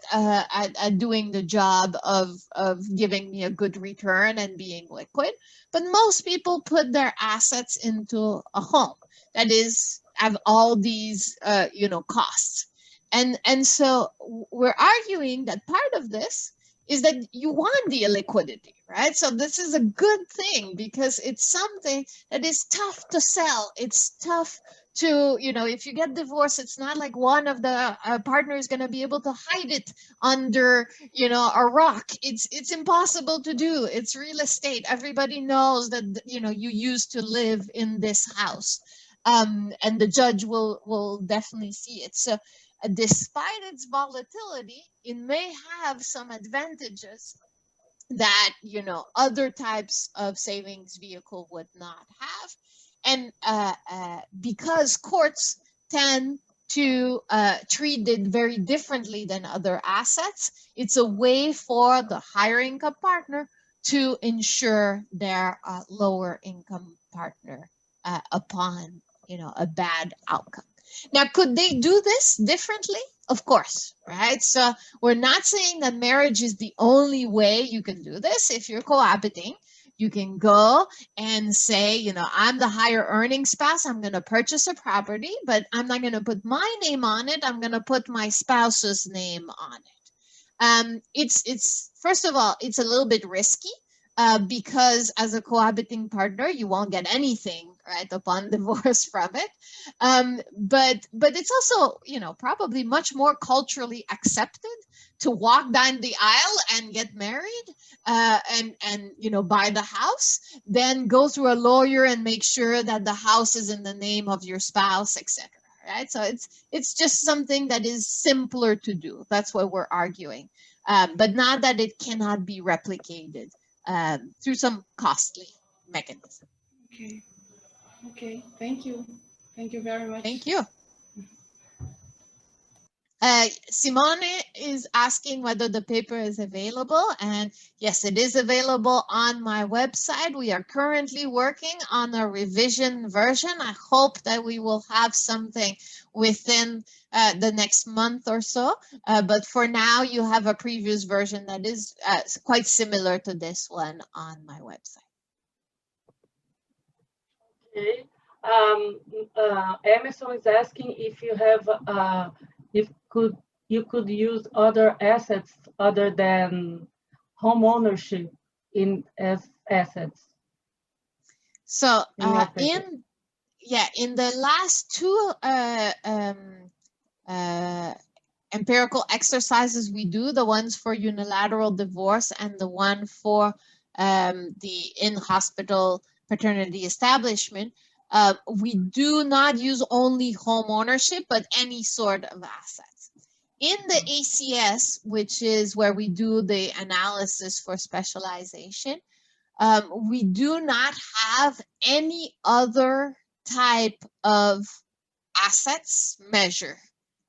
doing the job of giving me a good return and being liquid. But most people put their assets into a home that have all these costs, and so we're arguing that part of this is that you want the illiquidity, right? So this is a good thing because it's something that is tough to sell. It's tough to, if you get divorced, it's not like one of the partners is going to be able to hide it under, a rock. It's impossible to do. It's real estate. Everybody knows that, you used to live in this house. And the judge will definitely see it. So despite its volatility, it may have some advantages that, other types of savings vehicle would not have. And because courts tend to treat it very differently than other assets, it's a way for the higher income partner to ensure their lower income partner upon a bad outcome. Now, could they do this differently? Of course, right? So we're not saying that marriage is the only way you can do this. If you're cohabiting, you can go and say, I'm the higher earning spouse. I'm going to purchase a property, but I'm not going to put my name on it. I'm going to put my spouse's name on it. It's first of all, it's a little bit risky. Because as a cohabiting partner, you won't get anything right upon divorce from it. But it's also, probably much more culturally accepted to walk down the aisle and get married and buy the house, then go through a lawyer and make sure that the house is in the name of your spouse, etc. Right? So it's just something that is simpler to do. That's what we're arguing. But not that it cannot be replicated through some costly mechanism. Okay. Thank you very much. Thank you. Simone is asking whether the paper is available, and yes, it is available on my website. We are currently working on a revision version. I hope that we will have something within the next month or so, but for now you have a previous version that is quite similar to this one on my website. Okay. Emerson is asking if you have you could use other assets other than home ownership as assets. So in the last two empirical exercises we do, the ones for unilateral divorce and the one for the in-hospital paternity establishment, we do not use only home ownership, but any sort of assets. In the ACS, which is where we do the analysis for specialization, we do not have any other type of assets measure.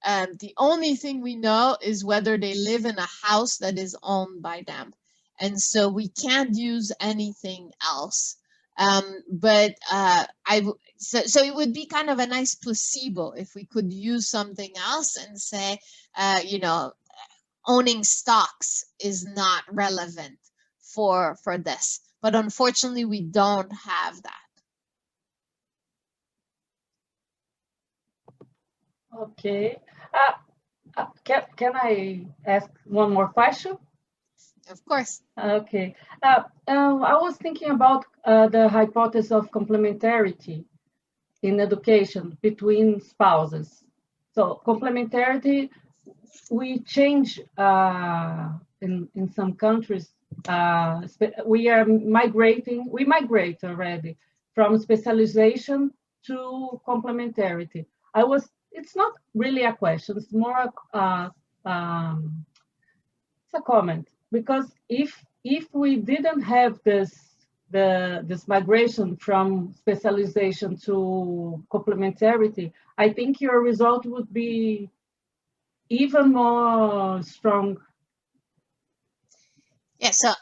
The only thing we know is whether they live in a house that is owned by them. And so we can't use anything else. So it would be kind of a nice placebo if we could use something else and say, owning stocks is not relevant for this. But unfortunately, we don't have that. Okay. Can I ask one more question? Of course. Okay. I was thinking about the hypothesis of complementarity in education between spouses. So complementarity, we change in some countries. We migrate already from specialization to complementarity. It's not really a question, it's more it's a comment, because if we didn't have this migration from specialization to complementarity, I think your result would be even more strong. Yeah, so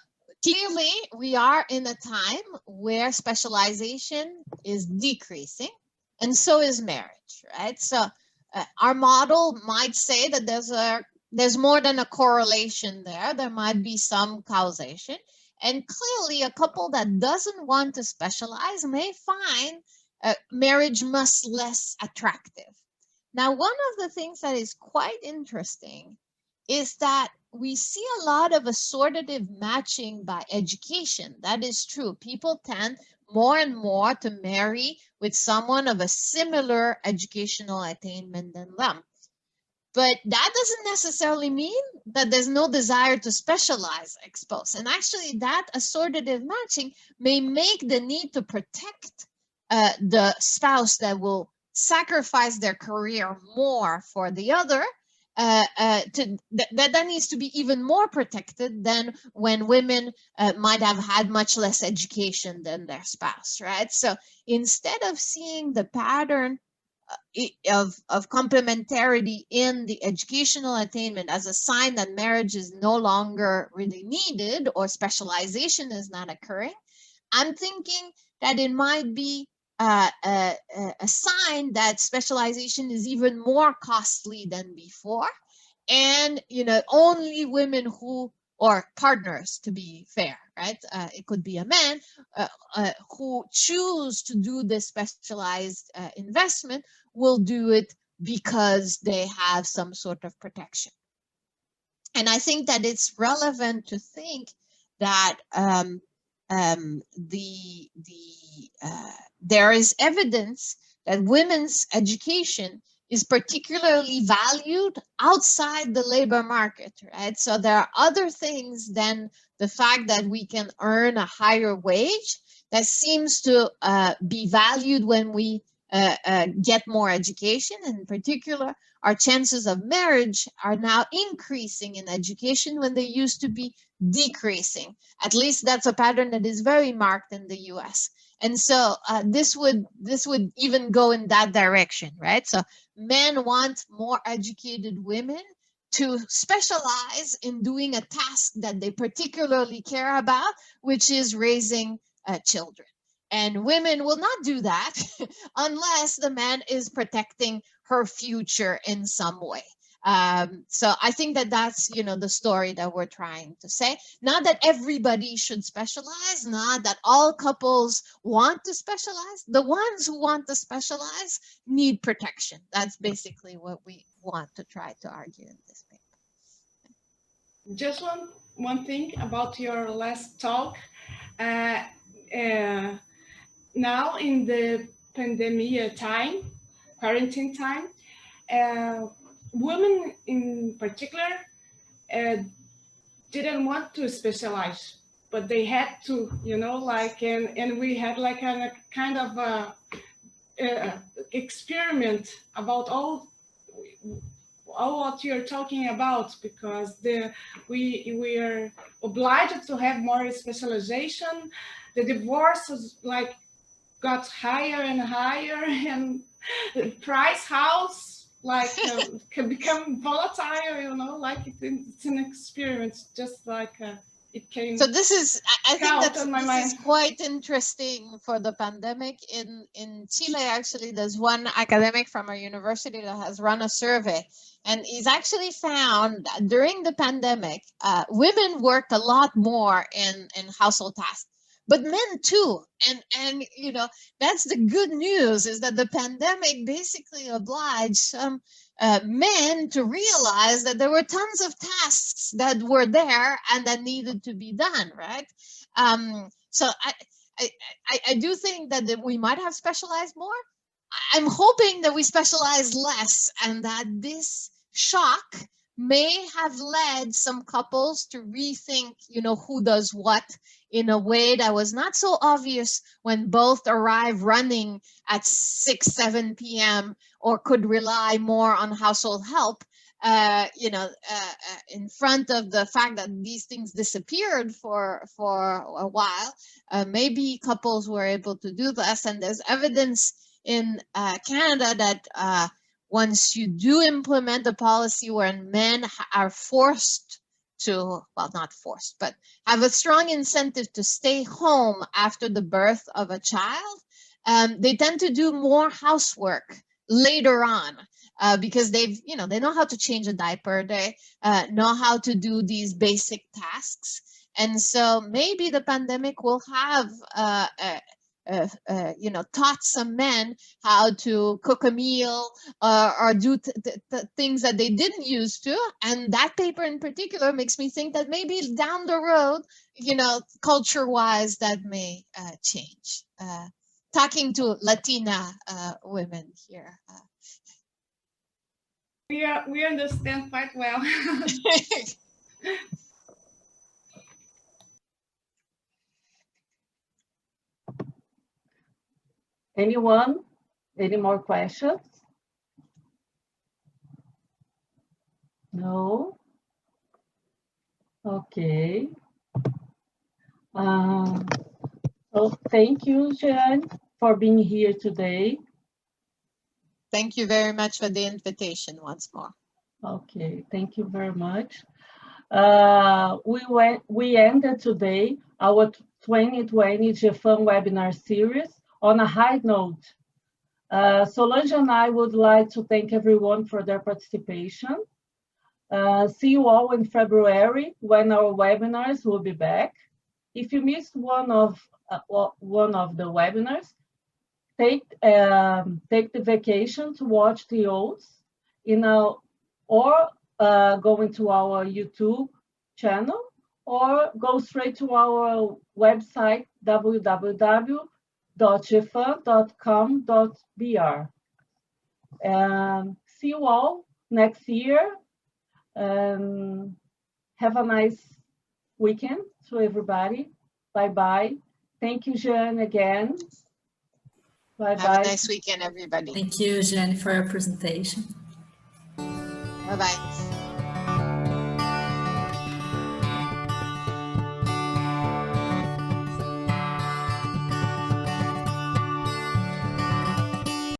clearly we are in a time where specialization is decreasing, and so is marriage, right? So our model might say that there's more than a correlation there. There might be some causation. And clearly a couple that doesn't want to specialize may find marriage much less attractive. Now, one of the things that is quite interesting is that we see a lot of assortative matching by education. That is true. People tend more and more to marry with someone of a similar educational attainment than them. But that doesn't necessarily mean that there's no desire to specialize expose. And actually that assortative matching may make the need to protect the spouse that will sacrifice their career more for the other, that needs to be even more protected than when women might have had much less education than their spouse, right? So instead of seeing the pattern of complementarity in the educational attainment as a sign that marriage is no longer really needed or specialization is not occurring, I'm thinking that it might be a sign that specialization is even more costly than before. And, only women who, or partners to be fair, right? It could be a man who choose to do this specialized investment will do it because they have some sort of protection. And I think that it's relevant to think that there is evidence that women's education is particularly valued outside the labor market, right? So there are other things than the fact that we can earn a higher wage that seems to be valued when we get more education. In particular, our chances of marriage are now increasing in education when they used to be decreasing. At least that's a pattern that is very marked in the US. And so this would even go in that direction, right? So men want more educated women to specialize in doing a task that they particularly care about, which is raising children. And women will not do that unless the man is protecting her future in some way. So I think that that's, the story that we're trying to say. Not that everybody should specialize, not that all couples want to specialize. The ones who want to specialize need protection. That's basically what we want to try to argue in this paper. Just one thing about your last talk. Now in the pandemic time, quarantine time, women in particular didn't want to specialize, but they had to, and we had like a kind of experiment about all what you're talking about, because we are obliged to have more specialization. The divorce was got higher and higher, and the price house can become volatile, it's an experiment, just like it came. So this is, I think Count on my this mind. is quite interesting for the pandemic. In Chile, actually, there's one academic from our university that has run a survey, and he's actually found that during the pandemic, women worked a lot more in household tasks, but men too. And you know, that's the good news, is that the pandemic basically obliged some men to realize that there were tons of tasks that were there and that needed to be done, right? So I do think that we might have specialized more. I'm hoping that we specialize less, and that this shock may have led some couples to rethink, you know, who does what in a way that was not so obvious when both arrive running at 6, 7 p.m. or could rely more on household help, you know, in front of the fact that these things disappeared for a while. Maybe couples were able to do this, and there's evidence in Canada that once you do implement a policy where men are forced to, well, not forced, but have a strong incentive to stay home after the birth of a child, they tend to do more housework later on because they've, you know, they know how to change a diaper, they know how to do these basic tasks. And so maybe the pandemic will have you know, taught some men how to cook a meal or do things that they didn't used to. And that paper in particular makes me think that maybe down the road, you know, culture-wise, that may change. Talking to Latina women here. We understand quite well. Anyone? Any more questions? No? Okay. So thank you, Jeanne, for being here today. Thank you very much for the invitation once more. Okay, thank you very much. We ended today our 2020 GeFam webinar series on a high note. Solange and I would like to thank everyone for their participation. See you all in February when our webinars will be back. If you missed one of the webinars, take the vacation to watch the others or go into our YouTube channel, or go straight to our website, www.gefam.com.br. See you all next year. Have a nice weekend to everybody. Bye-bye. Thank you, Jeanne, again. Bye-bye. Have a nice weekend, everybody. Thank you, Jeanne, for your presentation. Bye-bye.